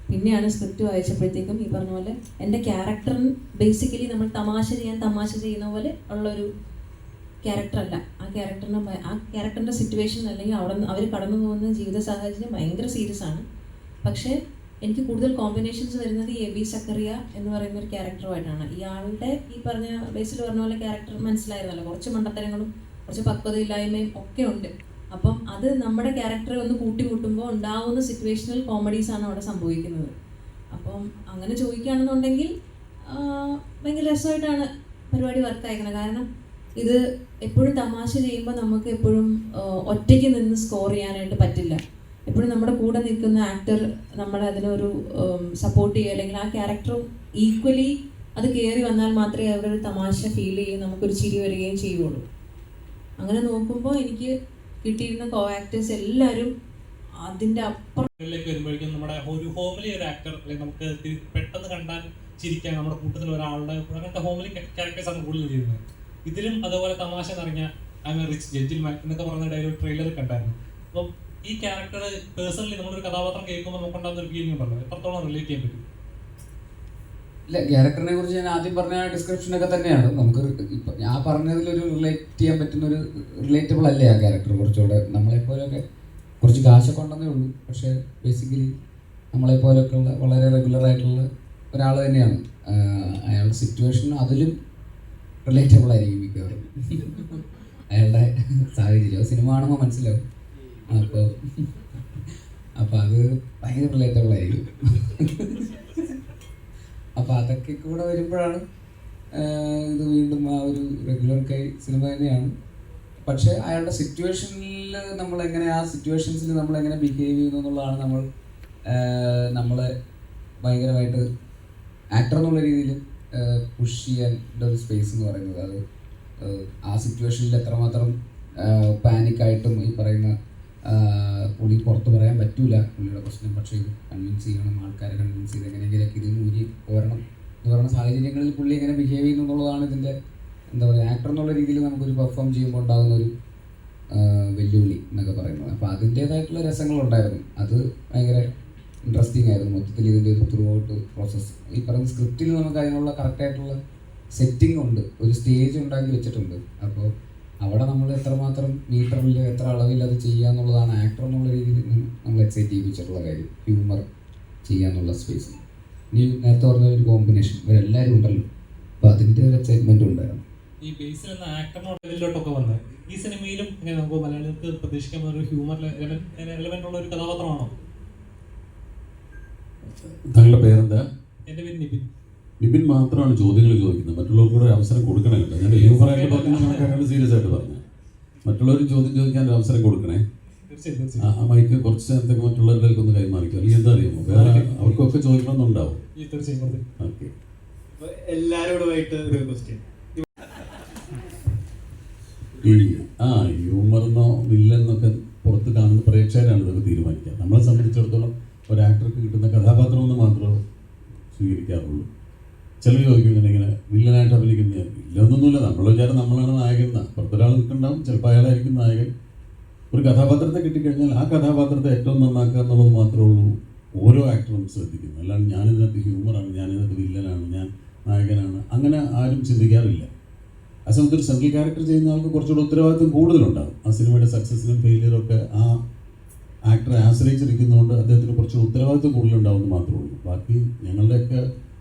Speaker 3: പിന്നെയാണ് സ്ക്രിപ്റ്റ് വായിച്ചപ്പോഴത്തേക്കും ഈ പറഞ്ഞ പോലെ എൻ്റെ ക്യാരക്ടറിന് ബേസിക്കലി നമ്മൾ തമാശ ചെയ്യുന്ന പോലെ ഉള്ളൊരു ക്യാരക്ടറല്ല. ആ ക്യാരക്ടറിൻ്റെ സിറ്റുവേഷൻ അല്ലെങ്കിൽ അവർ കടന്നു പോകുന്ന ജീവിത സാഹചര്യം ഭയങ്കര സീരിയസ് ആണ്. പക്ഷേ എനിക്ക് കൂടുതൽ കോമ്പിനേഷൻസ് വരുന്നത് ഈ എബി സക്കറിയ എന്ന് പറയുന്ന ഒരു ക്യാരക്ടറുമായിട്ടാണ്. ഇയാളുടെ ഈ പറഞ്ഞ ബേസിൽ പറഞ്ഞ പോലെ ക്യാരക്ടർ മനസ്സിലായിരുന്നല്ലോ, കുറച്ച് മണ്ടത്തരങ്ങളും കുറച്ച് പക്വതയില്ലായ്മയും ഒക്കെ ഉണ്ട്. അപ്പം അത് നമ്മുടെ ക്യാരക്ടറെ ഒന്ന് കൂട്ടിമുട്ടുമ്പോൾ ഉണ്ടാവുന്ന സിറ്റുവേഷണൽ കോമഡീസാണ് അവിടെ സംഭവിക്കുന്നത്. അപ്പം അങ്ങനെ ചോദിക്കുകയാണെന്നുണ്ടെങ്കിൽ ഭയങ്കര രസമായിട്ടാണ് പരിപാടി വർക്ക് അയക്കുന്നത്. കാരണം ഇത് എപ്പോഴും തമാശ ചെയ്യുമ്പോൾ നമുക്ക് എപ്പോഴും ഒറ്റയ്ക്ക് നിന്ന് സ്കോർ ചെയ്യാനായിട്ട് പറ്റില്ല. എപ്പോഴും നമ്മുടെ കൂടെ നിൽക്കുന്ന ആക്ടർ നമ്മളെ അതിനൊരു സപ്പോർട്ട് ചെയ്യുക, അല്ലെങ്കിൽ ആ ക്യാരക്ടറും ഈക്വലി അത് കയറി വന്നാൽ മാത്രമേ അവിടെ ഒരു തമാശ ഫീൽ ചെയ്യും, നമുക്കൊരു ചിരി വരികയും ചെയ്യുള്ളൂ. അങ്ങനെ നോക്കുമ്പോൾ എനിക്ക് കിട്ടിയിരുന്ന കോ ആക്ടേഴ്സ് എല്ലാവരും അതിൻ്റെ അപ്പുറത്തേക്ക്
Speaker 4: വരുമ്പോഴേക്കും നമ്മുടെ ഒരു ഹോമിലി ഒരു ആക്ടർ, അല്ലെങ്കിൽ നമുക്ക് പെട്ടെന്ന് കണ്ടാൽ ചിരിക്കാൻ നമ്മുടെ കൂട്ടത്തിൽ ഒരാളുടെ അങ്ങനത്തെ ഹോമിലി ക്യാരക്ടേഴ്സാണ് കൂടുതൽ ചെയ്യുന്നത്. ഇതിലും അതുപോലെ തമാശ നിറഞ്ഞ I am a rich gentleman എന്നൊക്കെ പറഞ്ഞ ഒരു ട്രെയിലർ കണ്ടായിരുന്നു. അപ്പം ഈ ക്യാരക്ടർ പേഴ്സണലി നമ്മളൊരു കഥാപാത്രം കേൾക്കുമ്പോൾ നമുക്കുണ്ടാകുന്ന ഒരു ഫീലിംഗ് ഉണ്ടല്ലോ, എത്രത്തോളം റിലേറ്റ് ചെയ്യാൻ പറ്റും?
Speaker 2: ഇല്ല, ക്യാരക്ടറിനെ കുറിച്ച് ഞാൻ ആദ്യം പറഞ്ഞ ഡിസ്ക്രിപ്ഷനൊക്കെ തന്നെയാണ്. നമുക്ക് ഇപ്പം ഞാൻ പറഞ്ഞതിലൊരു റിലേറ്റ് ചെയ്യാൻ പറ്റുന്ന ഒരു റിലേറ്റബിൾ അല്ലേ ആ ക്യാരക്ടർ. കുറച്ചുകൂടെ നമ്മളെപ്പോലൊക്കെ കുറച്ച് കാശൊക്കെ ഉണ്ടെന്നേ ഉള്ളൂ, പക്ഷേ ബേസിക്കലി നമ്മളെപ്പോലൊക്കെ ഉള്ള വളരെ റെഗുലറായിട്ടുള്ള ഒരാൾ തന്നെയാണ്. അയാളുടെ സിറ്റുവേഷൻ അതിലും റിലേറ്റബിൾ ആയിരിക്കും മിക്കവാറും. അയാളുടെ സാഹചര്യം സിനിമ കാണുമ്പോൾ മനസ്സിലാവും. അപ്പോൾ അത് ഭയങ്കര റിലേറ്റബിൾ ആയിരിക്കും. അപ്പോൾ അതൊക്കെ കൂടെ വരുമ്പോഴാണ് ഇത് വീണ്ടും ആ ഒരു റെഗുലർ സിനിമ തന്നെയാണ്. പക്ഷേ അയാളുടെ സിറ്റുവേഷനിൽ നമ്മളെങ്ങനെ ആ സിറ്റുവേഷൻസിൽ നമ്മളെങ്ങനെ ബിഹേവ് ചെയ്യുന്നു എന്നുള്ളതാണ് നമ്മളെ ഭയങ്കരമായിട്ട് ആക്ടർ എന്നുള്ള രീതിയിൽ പുഷ് ചെയ്യാൻ്റെ ഒരു സ്പേസ് എന്ന് പറയുന്നത്. അത് ആ സിറ്റുവേഷനിൽ എത്രമാത്രം പാനിക്കായിട്ടും ഈ പറയുന്ന പുള്ളി പുറത്ത് പറയാൻ പറ്റൂല പുള്ളിയുടെ പ്രശ്നം, പക്ഷേ ഇത് കൺവിൻസ് ചെയ്യണം, ആൾക്കാരെ കൺവിൻസ് ചെയ്ത് എങ്ങനെയെങ്കിലൊക്കെ ഇതിന് ഊരി പോരണം എന്ന് പറയുന്ന സാഹചര്യങ്ങളിൽ പുള്ളി എങ്ങനെ ബിഹേവ് ചെയ്യുന്നു എന്നുള്ളതാണ് ഇതിൻ്റെ എന്താ പറയുക ആക്ടർ എന്നുള്ള രീതിയിൽ നമുക്കൊരു പെർഫോം ചെയ്യുമ്പോൾ ഉണ്ടാകുന്ന ഒരു വെല്ലുവിളി എന്നൊക്കെ പറയുന്നത്. അപ്പോൾ അതിൻ്റേതായിട്ടുള്ള രസങ്ങളുണ്ടായിരുന്നു. അത് ഭയങ്കര ഇൻട്രസ്റ്റിംഗ് ആയിരുന്നു മൊത്തത്തിൽ ഇതിൻ്റെ ഒരു ത്രൂ ഔട്ട് പ്രോസസ്സ്. ഈ പറയുന്ന സ്ക്രിപ്റ്റിൽ നമുക്ക് അതിനുള്ള കറക്റ്റായിട്ടുള്ള സെറ്റിംഗ് ഉണ്ട്, ഒരു സ്റ്റേജ് ഉണ്ടാക്കി വെച്ചിട്ടുണ്ട്. അപ്പോൾ അവിടെ നമ്മൾ എത്രമാത്രം മീറ്ററിൽ എത്ര അളവിൽ അത് ചെയ്യുക എന്നുള്ളതാണ് ആക്ടർ എന്നുള്ള രീതിയിൽ നമ്മൾ എക്സൈറ്റ് ചെയ്യിപ്പിച്ചിട്ടുള്ള കാര്യം, ഹ്യൂമർ ചെയ്യാന്നുള്ള സ്പേസ്. ഇനി നേരത്തെ പറഞ്ഞ ഒരു കോമ്പിനേഷൻ ഇവരെല്ലാവരും ഉണ്ടല്ലോ, അപ്പോൾ അതിൻ്റെ ഒരു എക്സൈറ്റ്മെൻറ്റ് ഉണ്ടായിരുന്നു.
Speaker 4: ഈ ബേസിൽ നിന്ന് ആക്ടറിനോട് ലെവലിലോട്ടൊക്കെ വന്ന് ഈ സിനിമയിലും ഇങ്ങനെ നമുക്ക് മലയാളികൾക്ക് പ്രതീക്ഷിക്കാവുന്ന ഒരു ഹ്യൂമർ എലമെന്റ് ഉള്ള ഒരു കഥാപാത്രമാണോ?
Speaker 6: താങ്കളുടെ പേരെന്താ?
Speaker 4: എൻ്റെ പേര് നിബിൻ.
Speaker 6: നിബിൻ മാത്രമാണ് ചോദ്യങ്ങൾ ചോദിക്കുന്നത്, മറ്റുള്ളവർക്ക് കൂടെ അവസരം കൊടുക്കണേ കേട്ടോ. ഞാൻ ഹ്യൂമറായിട്ട് പറഞ്ഞ കണക്കാണ് സീരിയസ് ആയിട്ട് പറഞ്ഞു. മറ്റുള്ളവർ ചോദ്യം ചോദിക്കാൻ ഒരു അവസരം കൊടുക്കണേ.
Speaker 4: തീർച്ചയായും
Speaker 6: ആ മൈക്ക് കുറച്ച് നേരത്തേക്ക് മറ്റുള്ളവരിലേക്ക് ഒന്ന് കൈമാറിക്കും, അല്ലെങ്കിൽ എന്താ അറിയുമോ വേറെ അവർക്കൊക്കെ ചോദിക്കണമെന്നുണ്ടാവും.
Speaker 4: തീർച്ചയായും.
Speaker 6: ഓക്കെ,
Speaker 7: എല്ലാവരോടുമായിട്ട് ഒരു ക്വസ്റ്റ്യൻ.
Speaker 6: ഈ ഹ്യൂമറെന്നോ വില്ലെന്നൊക്കെ പുറത്ത് കാണുന്ന പ്രേക്ഷകരാണ് ഇതൊക്കെ തീരുമാനിക്കുക. നമ്മളെ സംബന്ധിച്ചിടത്തോളം ഒരു ആക്ടർക്ക് കിട്ടുന്ന കഥാപാത്രം എന്ന് മാത്രമേ സ്വീകരിക്കാറുള്ളൂ. ചിലർ ചോദിക്കും ഇങ്ങനെ വില്ലനായിട്ട് അഭിനയിക്കുന്ന, ഇല്ലൊന്നുമില്ല, നമ്മൾ വിചാരം നമ്മളാണ് നായകൻ എന്നാണ്. പുറത്തൊരാൾ നിൽക്കുന്നുണ്ടാവും, ചിലപ്പോൾ അയാളായിരിക്കും നായകൻ. ഒരു കഥാപാത്രത്തെ കിട്ടിക്കഴിഞ്ഞാൽ ആ കഥാപാത്രത്തെ ഏറ്റവും നന്നാക്കുക എന്നുള്ളത് മാത്രമേ ഉള്ളൂ ഓരോ ആക്ടറും ശ്രദ്ധിക്കുന്നു. അല്ലാണ്ട് ഞാനിതിനകത്ത് ഹ്യൂമറാണ്, ഞാനിതിനകത്ത് വില്ലനാണ്, ഞാൻ നായകനാണ്, അങ്ങനെ ആരും ചിന്തിക്കാറില്ല. ആ സമയത്ത് ഒരു സെൻട്രൽ ക്യാരക്ടർ ചെയ്യുന്ന ആൾക്ക് കുറച്ചുകൂടെ ഉത്തരവാദിത്വം കൂടുതലുണ്ടാകും. ആ സിനിമയുടെ സക്സസിനും ഫെയിലിയറും ഒക്കെ ആ ആക്ടറെ ആശ്രയിച്ചിരിക്കുന്നതുകൊണ്ട് അദ്ദേഹത്തിന് കുറച്ച് ഉത്തരവാദിത്വം കൂടുതലുണ്ടാവുമെന്ന് മാത്രമേ ഉള്ളൂ. ബാക്കി ഞങ്ങളുടെയൊക്കെ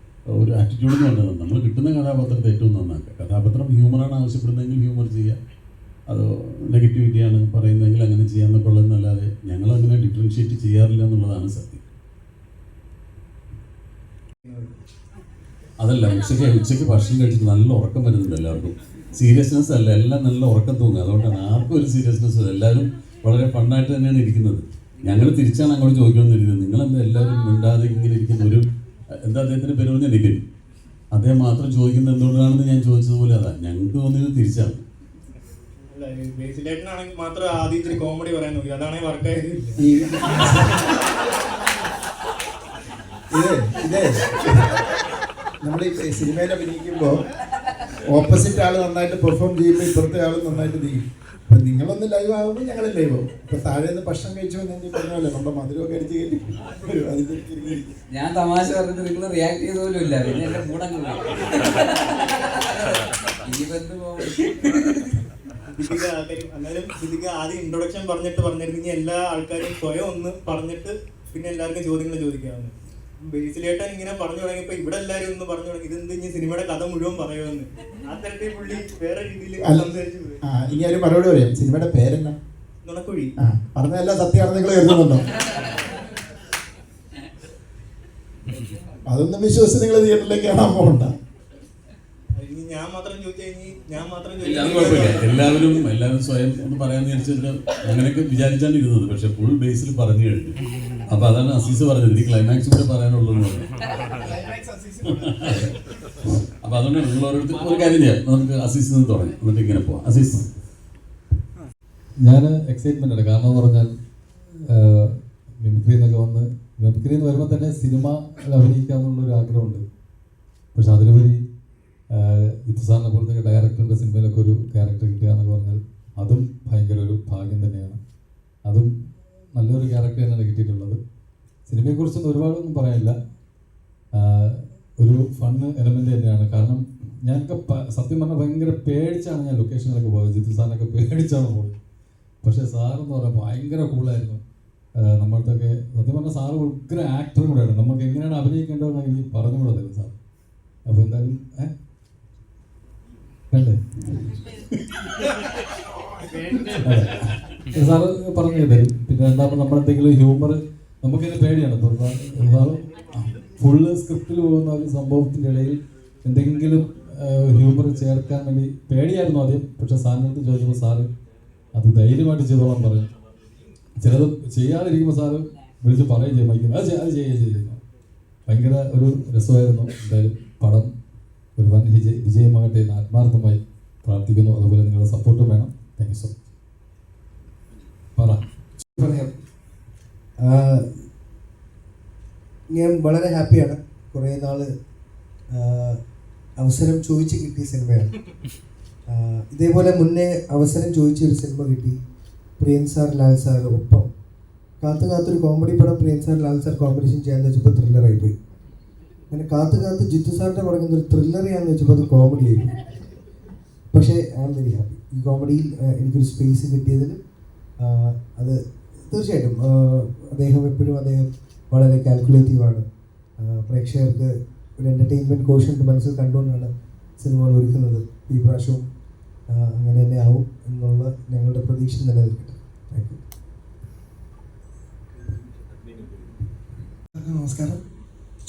Speaker 6: ഒരു ആറ്റിറ്റ്യൂഡ് എന്ന് പറഞ്ഞത് നമ്മൾ കിട്ടുന്ന കഥാപാത്രത്തെ ഏറ്റവും നന്നാക്കുക. കഥാപാത്രം ഹ്യൂമറാണ് ആവശ്യപ്പെടുന്നതെങ്കിൽ ഹ്യൂമർ ചെയ്യുക, അത് നെഗറ്റിവിറ്റിയാണ് പറയുന്നതെങ്കിൽ അങ്ങനെ ചെയ്യാമെന്നൊക്കെ ഉള്ളതെന്നല്ലാതെ ഞങ്ങളങ്ങനെ ഡിഫറൻഷ്യേറ്റ് ചെയ്യാറില്ല എന്നുള്ളതാണ് സത്യം. അതല്ല, ഉച്ചയ്ക്ക് ഭക്ഷണം കഴിച്ചിട്ട് നല്ല ഉറക്കം വരുന്നുണ്ട് എല്ലാവർക്കും. സീരിയസ്നെസ് അല്ല, എല്ലാം നല്ല ഉറക്കം തൂങ്ങുക. അതുകൊണ്ടാണ് ആർക്കും ഒരു സീരിയസ്നെസ് ഇല്ല. എല്ലാവരും വളരെ ഫണ്ണായിട്ട് തന്നെയാണ് ഇരിക്കുന്നത്. ഞങ്ങൾ തിരിച്ചാണ് അങ്ങോട്ട് ചോദിക്കണമെന്നിരിക്കുന്നത്, നിങ്ങളെന്താ എല്ലാവരും മിണ്ടാതെ ഇങ്ങനെ ഇരിക്കുന്ന ഒരു എന്താ അദ്ദേഹത്തിൻ്റെ പേര് പറഞ്ഞാൽ നിബിൻ, അദ്ദേഹം മാത്രം ചോദിക്കുന്നത് എന്തുകൊണ്ടാണെന്ന് ഞാൻ ചോദിച്ചതുപോലെ അതാ ഞങ്ങൾക്ക് തോന്നിയത് തിരിച്ചാണ്.
Speaker 7: ബേസിലേട്ടനാണെങ്കിൽ മാത്രം ആദ്യം ഇത്തിരി കോമഡി പറയാൻ നോക്കി, അതാണെങ്കിൽ വർക്കായത്.
Speaker 1: ഇതേ നമ്മൾ ഈ സിനിമയിൽ അഭിനയിക്കുമ്പോൾ ഓപ്പോസിറ്റ് ആൾ നന്നായിട്ട് പെർഫോം ചെയ്യുമ്പോൾ ഇപ്പുറത്തെ ആൾ നന്നായിട്ട് ചെയ്യും. അപ്പം നിങ്ങളൊന്ന് ലൈവ് ആകുമ്പോൾ ഞങ്ങൾ ലൈവ് ആവും. ഇപ്പം താഴെ നിന്ന് ഭക്ഷണം കഴിച്ചു ഞാൻ പറഞ്ഞല്ലേ നമ്മുടെ മധുരമൊക്കെ അടിച്ച് കയറ്റി വരും. അതിൻ്റെ
Speaker 2: ഞാൻ തമാശ പറഞ്ഞിട്ട് നിങ്ങൾ റിയാക്ട് ചെയ്ത പോലും ഇല്ല, പിന്നെ എൻ്റെ മൂടങ്ങ്
Speaker 7: എന്നാലും സിദ്ദിഖ് ആദ്യം ഇൻട്രൊഡക്ഷൻ പറഞ്ഞിരുന്നെങ്കിൽ എല്ലാ ആൾക്കാരും സ്വയം ഒന്ന് പറഞ്ഞിട്ട് പിന്നെ എല്ലാവർക്കും ചോദ്യങ്ങൾ ചോദിക്കാമെന്ന്. ബേസിലേട്ടൻ ഇങ്ങനെ പറഞ്ഞു തുടങ്ങിയപ്പോ ഇവിടെ എല്ലാവരും ഒന്ന് പറഞ്ഞു തുടങ്ങി ഇതെന്ത് ഇനി സിനിമയുടെ കഥ മുഴുവൻ പറയുമെന്ന്. ആ തരത്തിൽ പുള്ളി വേറെ രീതിയിൽ സംസാരിച്ചു.
Speaker 1: ഇനി ഒരു മറുപടി പറയാം. സിനിമയുടെ പേരെന്നാ?
Speaker 7: നുണക്കുഴി.
Speaker 1: പറഞ്ഞതെല്ലാം സത്യമാണെന്ന് നിങ്ങൾ കരുതുന്നുണ്ടോ? അതൊന്നും വിശ്വസിച്ച് നിങ്ങൾ തിയേറ്ററിലേക്ക് കാണാൻ പോകണ്ട.
Speaker 7: ഞാൻ മാത്രം ചോദിച്ചു
Speaker 6: എല്ലാവരും സ്വയം ഒന്ന് പറയാന്ന് വിചാരിച്ചിട്ട് അങ്ങനെയൊക്കെ വിചാരിച്ചാണ് ഇരുന്നത്. പക്ഷെ ഫുൾ ബേസിൽ പറഞ്ഞു കഴിഞ്ഞു. അപ്പൊ അതാണ് അസീസ് പറഞ്ഞത്, ഈ ക്ലൈമാക്സ് കൂടെ പറയാനുള്ളൂ എന്ന് പറഞ്ഞു. അപ്പൊ അതുകൊണ്ടാണ് നിങ്ങൾ ഓരോരുത്തർ ഒരു കാര്യം ചെയ്യാം, നമുക്ക് അസീസിൽ നിന്ന് തുടങ്ങി എന്നിട്ട് ഇങ്ങനെ പോവാം. അസീസ്.
Speaker 8: ഞാൻ എക്സൈറ്റ്മെന്റ് ആണ്, കാരണം എന്ന് പറഞ്ഞാൽ മിമിക്രി എന്നൊക്കെ വന്ന് മിമിക്രി എന്ന് വരുമ്പോൾ തന്നെ സിനിമ അഭിനയിക്കാമെന്നുള്ളൊരു ആഗ്രഹമുണ്ട്. പക്ഷെ അതിലുപരി സാറിനെ പോലത്തെ ഡയറക്ടറിൻ്റെ സിനിമയിലൊക്കെ ഒരു ക്യാരക്ടർ കിട്ടുക എന്നൊക്കെ പറഞ്ഞാൽ അതും ഭയങ്കര ഒരു ഭാഗ്യം തന്നെയാണ്. അതും നല്ലൊരു ക്യാരക്ടർ തന്നെയാണ് കിട്ടിയിട്ടുള്ളത്. സിനിമയെക്കുറിച്ചൊന്നും ഒരുപാടൊന്നും പറയാനില്ല, ഒരു ഫണ്ണ് എലമെൻ്റ് തന്നെയാണ്. കാരണം ഞാനൊക്കെ സത്യം പറഞ്ഞാൽ ഭയങ്കര പേടിച്ചാണ് ഞാൻ ലൊക്കേഷനിലൊക്കെ പോയത്. ജിത്തു സാറിനൊക്കെ പേടിച്ചാണ് പോയത്. പക്ഷേ സാറെന്ന് പറഞ്ഞാൽ ഭയങ്കര കൂളായിരുന്നു. നമ്മളടുത്തൊക്കെ സത്യം പറഞ്ഞാൽ സാറ് ഉഗ്ര ആക്ടർ കൂടെയാണ്. നമുക്ക് എങ്ങനെയാണ് അഭിനയിക്കേണ്ടതെന്ന് എനിക്ക് പറഞ്ഞു കൂടെ തരും സാർ. അപ്പോൾ എന്തായാലും കണ്ടേ സാറ് പറഞ്ഞു തരും. പിന്നെ രണ്ടാമത് നമ്മളെന്തെങ്കിലും ഹ്യൂമർ നമുക്കിതിന് പേടിയാണ്. സാറ് ഫുള്ള് സ്ക്രിപ്റ്റിൽ പോകുന്ന ഒരു സംഭവത്തിൻ്റെ ഇടയിൽ എന്തെങ്കിലും ഹ്യൂമർ ചേർക്കാൻ വേണ്ടി പേടിയായിരുന്നു ആദ്യം. പക്ഷെ സാറിൻ്റെ അടുത്ത് ചോദിച്ചപ്പോൾ സാറ് അത് ധൈര്യമായിട്ട് ചെയ്തോളാൻ പറഞ്ഞു. ചിലത് ചെയ്യാതിരിക്കുമ്പോൾ സാറ് വിളിച്ച് പറയുകയും ചെയ്യും, മൈക്കുന്നത് അത് ചെയ്യുക. ഭയങ്കര ഒരു രസമായിരുന്നു. എന്തായാലും പടം ഒരു വൻ വിജയമാകട്ടെ എന്ന് ആത്മാർത്ഥമായി പ്രാർത്ഥിക്കുന്നു. അതുപോലെ നിങ്ങളുടെ സപ്പോർട്ടും വേണം. Thank you so much.
Speaker 9: പറയാം, ഞാൻ വളരെ ഹാപ്പിയാണ്. കുറേ നാൾ അവസരം ചോദിച്ച് കിട്ടിയ സിനിമയാണ്. ഇതേപോലെ മുന്നേ അവസരം ചോദിച്ചൊരു സിനിമ കിട്ടി, പ്രിയൻ സാർ ലാൽ സാർ ഒപ്പം കാത്തൊരു കോമഡി പടം പ്രിയൻ സാർ ലാൽ സാർ കോമ്പിനേഷൻ ചെയ്യാന്ന് വെച്ചപ്പോൾ ത്രില്ലറായി പോയി. അങ്ങനെ കാത്ത് കാത്ത് ജിത്തു സാറിൻ്റെ പറയുന്നത് ഒരു ത്രില്ലറിയാന്ന് വെച്ചപ്പോൾ അത് കോമഡി ആയിരുന്നു. പക്ഷേ ഐ ആം വെരി ഹാപ്പി ഈ കോമഡിയിൽ എനിക്കൊരു സ്പേസ് കിട്ടിയതിൽ. അത് തീർച്ചയായിട്ടും അദ്ദേഹം വളരെ കാൽക്കുലേറ്റീവാണ്. പ്രേക്ഷകർക്ക് ഒരു എൻ്റർടൈൻമെൻറ്റ് കോഷ്യൻ്റ് മനസ്സിൽ കണ്ടുകൊണ്ടാണ് സിനിമകൾ ഒരുക്കുന്നത്. ഈ പ്രാവശ്യവും അങ്ങനെ തന്നെ ആവും എന്നുള്ള ഞങ്ങളുടെ പ്രതീക്ഷ നിലനിൽക്കട്ടെ. Thank you.
Speaker 10: നമസ്കാരം.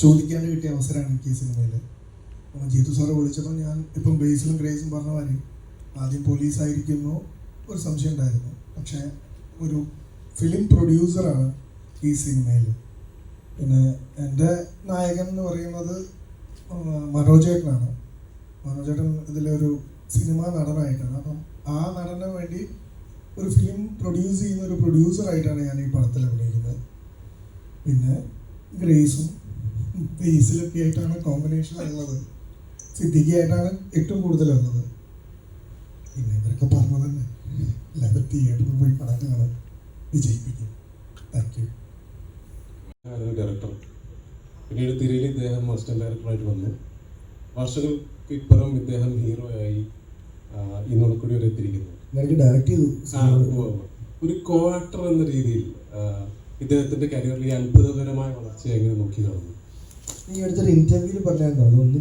Speaker 10: ചോദിക്കാൻ കിട്ടിയ അവസരമാണ് എനിക്ക് ഈ സിനിമയിൽ. അപ്പം ജീതു സാറ് വിളിച്ചപ്പോൾ ഞാൻ ഇപ്പം ബേസിലും ഗ്രേസും പറഞ്ഞ മാതിരി ആദ്യം പോലീസായിരിക്കുന്നു ഒരു സംശയം ഉണ്ടായിരുന്നു. പക്ഷേ ഒരു ഫിലിം പ്രൊഡ്യൂസറാണ് ഈ സിനിമയിൽ. പിന്നെ എൻ്റെ നായകൻ എന്ന് പറയുന്നത് മനോജേട്ടനാണ്. മനോജേട്ടൻ ഇതിലൊരു സിനിമാ നടനായിട്ടാണ്. അപ്പം ആ നടന് വേണ്ടി ഒരു ഫിലിം പ്രൊഡ്യൂസ് ചെയ്യുന്ന ഒരു പ്രൊഡ്യൂസറായിട്ടാണ് ഞാൻ ഈ പടത്തിൽ അഭിനയിക്കുന്നത്. പിന്നെ ഗ്രേസും ബേസിലൊക്കെ ആയിട്ടാണ് കോമ്പിനേഷൻ ഉള്ളത്. സിദ്ദിഖിയായിട്ടാണ് ഏറ്റവും കൂടുതലുള്ളത്. പിന്നെ ഇവരൊക്കെ പറഞ്ഞത് തന്നെ എല്ലാവരും തിയേറ്ററിൽ പോയി പടം കാണാൻ വിജയിപ്പിക്കും. Thank you.
Speaker 11: ഡയറക്ടർ, പിന്നീട് തിരയിൽ ഇദ്ദേഹം അസിസ്റ്റന്റ് ഡയറക്ടറായിട്ട് വന്നു. വർഷങ്ങൾക്ക് ഇപ്പുറം ഇദ്ദേഹം ഹീറോ ആയി ഇന്നോടുകൂടി വരെ എത്തിയിരിക്കുന്നു.
Speaker 9: ഡയറക്റ്റ് ചെയ്തു.
Speaker 11: ഒരു കോ ആക്ടർ എന്ന രീതിയിൽ ഇദ്ദേഹത്തിന്റെ കരിയറിൽ ഈ അത്ഭുതകരമായ വളർച്ച എങ്ങനെ നോക്കി കാണുന്നു?
Speaker 9: ഈ അടുത്തൊരു ഇൻ്റർവ്യൂവിൽ പറഞ്ഞായിരുന്നു. അതുകൊണ്ട്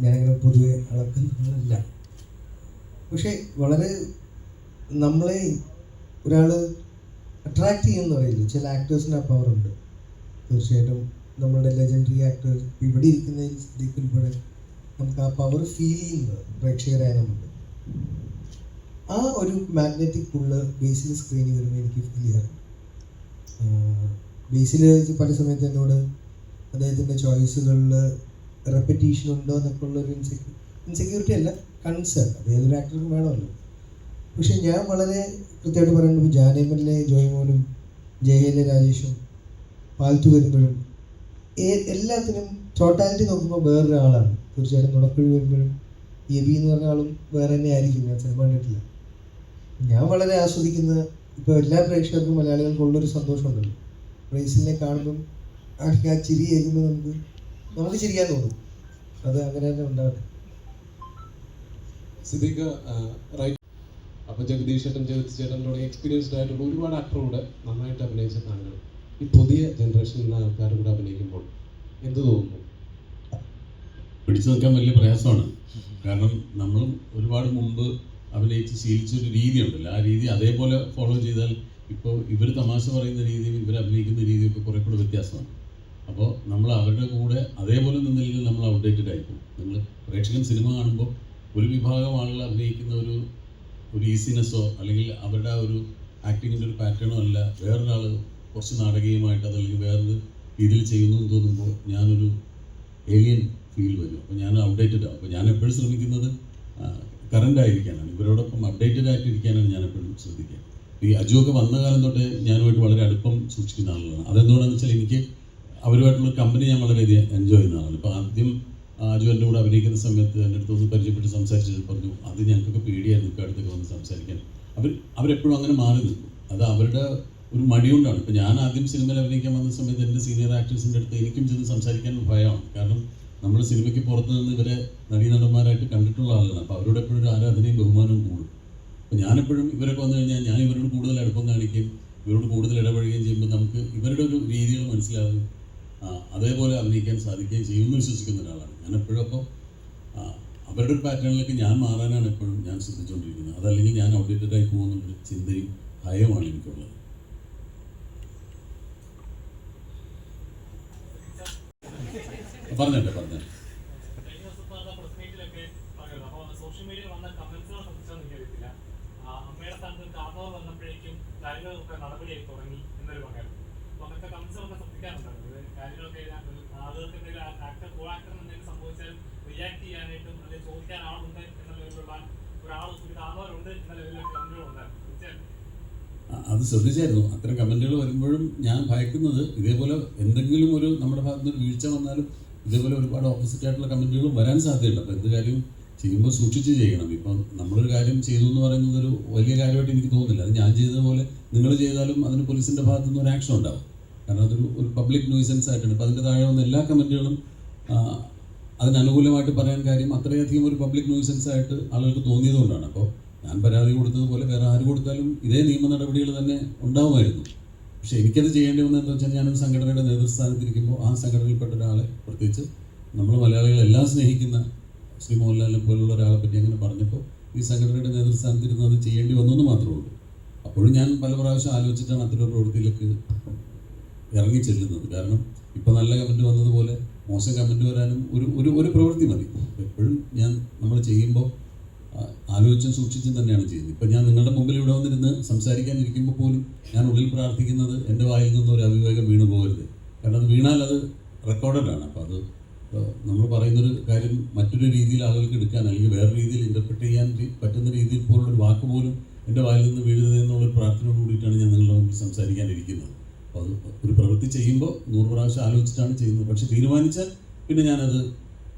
Speaker 9: ഞാനിങ്ങനെ പൊതുവെ അളക്കുന്നതല്ല. പക്ഷേ വളരെ നമ്മളെ ഒരാൾ അട്രാക്റ്റ് ചെയ്യുമെന്ന് പറയില്ല. ചില ആക്ടേഴ്സിന് ആ പവറുണ്ട്. തീർച്ചയായിട്ടും നമ്മളുടെ ലെജൻഡറി ആക്ടേഴ്സ് ഇവിടെ ഇരിക്കുന്നതിൽ ശ്രദ്ധിക്കുമ്പോൾ നമുക്ക് ആ പവർ ഫീൽ ചെയ്യുന്നത് പ്രേക്ഷകരായ നമുക്ക്. ആ ഒരു മാഗ്നറ്റിക് പുള്ള് ബേസിൽ സ്ക്രീനിൽ വരുമ്പോൾ എനിക്ക് ഫീൽ ചെയ്യാറുണ്ട്. ബേസിൽ പല സമയത്ത് എന്നോട് അദ്ദേഹത്തിൻ്റെ ചോയ്സുകളിൽ റെപ്പറ്റീഷൻ ഉണ്ടോ എന്നൊക്കെ ഉള്ളൊരു ഇൻസെക്യൂരിറ്റി അല്ല, കൺസേൺ. അത് ഏതൊരു ആക്ടർക്കും വേണമല്ലോ. പക്ഷെ ഞാൻ വളരെ കൃത്യമായിട്ട് പറയുന്നത് ജാനേമനിലെ ജോയ്മോനും ജയയിലെ രാജേഷും പാൽത്തു വരുമ്പോഴും എല്ലാത്തിനും ടോട്ടാലിറ്റി നോക്കുമ്പോൾ വേറൊരാളാണ്. തീർച്ചയായിട്ടും നുണക്കുഴി വരുമ്പോഴും എബി എന്ന് പറഞ്ഞ ആളും വേറെ തന്നെ ആയിരിക്കും. ഞാൻ സിനിമ കണ്ടിട്ടില്ല. ഞാൻ വളരെ ആസ്വദിക്കുന്ന, ഇപ്പോൾ എല്ലാ പ്രേക്ഷകർക്കും മലയാളികൾക്കുള്ളൊരു സന്തോഷമുണ്ടല്ലോ, റേസിനെ കാണുമ്പം ആ ചിരി കേൾക്കുമ്പോൾ നമുക്ക് ചിരിക്കാൻ തോന്നും. അത് അങ്ങനെ തന്നെ ഉണ്ടാകട്ടെ.
Speaker 11: സിദ്ദിഖ് റൈറ്റ്. അപ്പോൾ ജഗദീഷ് ചേട്ടൻ, ജഗദീഷ് ചേട്ടനോട് എക്സ്പീരിയൻസ്ഡ് ആയിട്ടുള്ള ഒരുപാട് ആക്ടറോട് നന്നായിട്ട് അഭിനയിച്ച താങ്കൾ ഈ പുതിയ ജനറേഷനിലുള്ള ആൾക്കാരുടെ കൂടെ അഭിനയിക്കുമ്പോൾ എന്ത് തോന്നുന്നു?
Speaker 6: പിടിച്ചു നിൽക്കാൻ വലിയ പ്രയാസമാണ്. കാരണം നമ്മളും ഒരുപാട് മുമ്പ് അഭിനയിച്ച് ശീലിച്ചൊരു രീതിയുണ്ടല്ലോ. ആ രീതി അതേപോലെ ഫോളോ ചെയ്താൽ ഇപ്പോൾ ഇവർ തമാശ പറയുന്ന രീതിയും ഇവർ അഭിനയിക്കുന്ന രീതിയും ഒക്കെ കുറേ കൂടെ വ്യത്യാസമാണ്. അപ്പോൾ നമ്മൾ അവരുടെ കൂടെ അതേപോലെ നിന്നില്ലെങ്കിൽ നമ്മൾ ഔട്ട്ഡേറ്റഡ് ആയിപ്പോകും. നിങ്ങൾ പ്രേക്ഷകൻ സിനിമ കാണുമ്പോൾ ഒരു വിഭാഗം ആളുകൾ അഭിനയിക്കുന്ന ഒരു ഈസിനെസ്സോ അല്ലെങ്കിൽ അവരുടെ ആ ഒരു ആക്ടിങ്ങിൻ്റെ ഒരു പാറ്റേണോ അല്ല വേറൊരാൾ കുറച്ച് നാടകീയമായിട്ട് അതല്ലെങ്കിൽ വേറൊരു രീതിയിൽ ചെയ്യുന്നു എന്ന് തോന്നുമ്പോൾ ഞാനൊരു ഏലിയൻ ഫീൽ വരും. അപ്പോൾ ഞാൻ ഔട്ട്ഡേറ്റഡ് ആവും. അപ്പോൾ ഞാൻ എപ്പോഴും ശ്രമിക്കുന്നത് കറൻ്റ് ആയിരിക്കാനാണ്, ഇവരോടൊപ്പം അപ്ഡേറ്റഡ് ആയിട്ടിരിക്കാനാണ് ഞാൻ എപ്പോഴും ശ്രദ്ധിക്കുക. ഈ അജുവൊക്കെ വന്ന കാലം തൊട്ട് ഞാനുമായിട്ട് വളരെ അടുപ്പം സൂക്ഷിക്കുന്ന ആളുകളാണ്. അതെന്തുകൊണ്ടാണെന്ന് വെച്ചാൽ എനിക്ക് അവരുമായിട്ടുള്ള കമ്പനി ഞാൻ വളരെയധികം എൻജോയ് ചെയ്യുന്ന ആളാണ്. ഇപ്പോൾ ആദ്യം അജു എൻ്റെ കൂടെ അഭിനയിക്കുന്ന സമയത്ത് എൻ്റെ അടുത്ത് ഒന്ന് പരിചയപ്പെട്ട് സംസാരിച്ചത് പറഞ്ഞു അത് ഞങ്ങൾക്കൊക്കെ പേടിയായിരുന്നു ഇപ്പോൾ അടുത്തൊക്കെ വന്ന് സംസാരിക്കാൻ. അവരെപ്പോഴും അങ്ങനെ മാറി നിൽക്കും. അത് അവരുടെ ഒരു മടികൊണ്ടാണ്. ഇപ്പോൾ ഞാൻ ആദ്യം സിനിമയിൽ അഭിനയിക്കാൻ വന്ന സമയത്ത് എൻ്റെ സീനിയർ ആക്ടേഴ്സിൻ്റെ അടുത്ത് എനിക്കും ചെന്ന് സംസാരിക്കാൻ ഭയമാണ്. കാരണം നമ്മൾ സിനിമയ്ക്ക് പുറത്ത് നിന്ന് ഇവരെ നടീനടന്മാരായിട്ട് കണ്ടിട്ടുള്ള ആളുകളാണ്. അപ്പോൾ അവരോട് എപ്പോഴും ഒരു ആരാധനയും ബഹുമാനവും കൂടും. അപ്പോൾ ഞാനെപ്പോഴും ഇവരൊക്കെ വന്നു കഴിഞ്ഞാൽ ഞാൻ ഇവരോട് കൂടുതൽ അടുപ്പം കാണിക്കുകയും ഇവരോട് കൂടുതൽ ഇടപഴകുകയും ചെയ്യുമ്പോൾ നമുക്ക് ഇവരുടെ ഒരു രീതികൾ മനസ്സിലാകും, അതേപോലെ അഭിനയിക്കാൻ സാധിക്കുകയും ചെയ്യുമെന്ന് വിശ്വസിക്കുന്ന ഒരാളാണ് ഞാനെപ്പോഴും. അപ്പോൾ അവരുടെ ഒരു പാറ്റേണിലേക്ക് ഞാൻ മാറാനാണ് എപ്പോഴും ഞാൻ ശ്രദ്ധിച്ചുകൊണ്ടിരിക്കുന്നത്. അതല്ലെങ്കിൽ ഞാൻ ഔട്ട്ഡേറ്റഡായി പോകുന്നൊരു ചിന്തയും ഭയവുമാണ് എനിക്കുള്ളത്. പറഞ്ഞോട്ടെ.
Speaker 4: സോഷ്യൽ മീഡിയയിൽ വന്ന കമന്റ്സുകൾ ശ്രദ്ധിച്ചാൽ എനിക്കറിയത്തില്ല. അമ്മയുടെ സ്ഥാനത്ത് കാർന്നവർ വന്നപ്പോഴേക്കും കാര്യങ്ങളൊക്കെ നടപടിയായി തുടങ്ങി എന്നൊരു പകരം അപ്പോൾ അങ്ങനത്തെ കമന്റ്സുകളൊക്കെ ശ്രദ്ധിക്കാറുണ്ടായിരുന്നു. കാര്യങ്ങളൊക്കെ ആളുകൾക്ക് എന്തെങ്കിലും ആക്ടർ കോ ആക്ടറിന് എന്തെങ്കിലും സംഭവിച്ചാലും റിയാക്ട് ചെയ്യാനായിട്ടും അല്ലെങ്കിൽ ചോദിക്കാൻ ആളുണ്ട് എന്ന ലെവലിലുള്ള ഒരാൾ ഒരു കാർന്നവരുണ്ട് എന്ന ലെവലിലുള്ള കമന്റുകൾ ഉണ്ടായിരുന്നു.
Speaker 6: അത് ശ്രദ്ധിച്ചായിരുന്നു. അത്തരം കമൻറ്റുകൾ വരുമ്പോഴും ഞാൻ ഭയക്കുന്നത് ഇതേപോലെ എന്തെങ്കിലും ഒരു നമ്മുടെ ഭാഗത്ത് നിന്ന് വീഴ്ച വന്നാലും ഇതേപോലെ ഒരുപാട് ഓപ്പോസിറ്റ് ആയിട്ടുള്ള കമൻറ്റുകളും വരാൻ സാധ്യതയുണ്ട്. അപ്പോൾ എന്ത് കാര്യം ചെയ്യുമ്പോൾ സൂക്ഷിച്ച് ചെയ്യണം. ഇപ്പം നമ്മളൊരു കാര്യം ചെയ്തു എന്ന് പറയുന്നത് ഒരു വലിയ കാര്യമായിട്ട് എനിക്ക് തോന്നുന്നില്ല. അത് ഞാൻ ചെയ്തതുപോലെ നിങ്ങൾ ചെയ്താലും അതിന് പോലീസിൻ്റെ ഭാഗത്തു നിന്ന് ഒരു ആക്ഷൻ ഉണ്ടാവും. കാരണം അതൊരു പബ്ലിക് ന്യൂസൻസ് ആയിട്ടാണ്. അപ്പോൾ അതിൻ്റെ താഴെ വന്ന എല്ലാ കമൻറ്റുകളും അതിനനുകൂലമായിട്ട് പറയാൻ കാര്യം അത്രയധികം ഒരു പബ്ലിക് ന്യൂസൻസ് ആയിട്ട് ആളുകൾക്ക് തോന്നിയതുകൊണ്ടാണ്. അപ്പോൾ ഞാൻ പരാതി കൊടുത്തതുപോലെ വേറെ ആര് കൊടുത്താലും ഇതേ നിയമ നടപടികൾ തന്നെ ഉണ്ടാവുമായിരുന്നു. പക്ഷേ എനിക്കത് ചെയ്യേണ്ടി വന്നതെന്ന് വെച്ചാൽ ഞാനൊരു സംഘടനയുടെ നേതൃസ്ഥാനത്തിരിക്കുമ്പോൾ ആ സംഘടനയിൽപ്പെട്ട ഒരാളെ, പ്രത്യേകിച്ച് നമ്മൾ മലയാളികളെല്ലാം സ്നേഹിക്കുന്ന ശ്രീ മോഹൻലാലിനെ പോലുള്ള ഒരാളെ പറ്റി അങ്ങനെ പറഞ്ഞപ്പോൾ ഈ സംഘടനയുടെ നേതൃസ്ഥാനത്തിരുന്ന് അത് ചെയ്യേണ്ടി വന്നെന്ന് മാത്രമേ ഉള്ളൂ. അപ്പോഴും ഞാൻ പല പ്രാവശ്യം ആലോചിച്ചിട്ടാണ് അത്തരം പ്രവൃത്തിയിലേക്ക് ഇറങ്ങി ചെല്ലുന്നത്. കാരണം ഇപ്പോൾ നല്ല കമൻറ്റ് വന്നതുപോലെ മോശം കമൻറ്റ് വരാനും ഒരു പ്രവൃത്തി മതി. എപ്പോഴും നമ്മൾ ചെയ്യുമ്പോൾ ആലോചിച്ചും സൂക്ഷിച്ചും തന്നെയാണ് ചെയ്യുന്നത്. ഇപ്പം ഞാൻ നിങ്ങളുടെ മുമ്പിൽ ഇവിടെ വന്നിരുന്ന് സംസാരിക്കാനിരിക്കുമ്പോൾ പോലും ഞാൻ ഉള്ളിൽ പ്രാർത്ഥിക്കുന്നത് എൻ്റെ വായിൽ നിന്നും ഒരു അവിവേകം വീണു പോകരുത്. കാരണം അത് വീണാൽ അത് റെക്കോർഡഡാണ്. അപ്പോൾ അത് നമ്മൾ പറയുന്നൊരു കാര്യം മറ്റൊരു രീതിയിൽ ആളുകൾക്ക് എടുക്കാൻ അല്ലെങ്കിൽ വേറെ രീതിയിൽ ഇൻ്റർപ്രിറ്റ് ചെയ്യാൻ പറ്റുന്ന രീതിയിൽ പോലുള്ളൊരു വാക്ക് പോലും എൻ്റെ വായിൽ നിന്ന് വീഴുന്നത് എന്നുള്ളൊരു പ്രാർത്ഥനയോട് കൂടിയിട്ടാണ് ഞാൻ നിങ്ങളുടെ മുമ്പിൽ സംസാരിക്കാനിരിക്കുന്നത്. അപ്പോൾ അത് ഒരു പ്രവൃത്തി ചെയ്യുമ്പോൾ 100 പ്രാവശ്യം ആലോചിച്ചിട്ടാണ് ചെയ്യുന്നത്. പക്ഷെ തീരുമാനിച്ചാൽ പിന്നെ ഞാനത്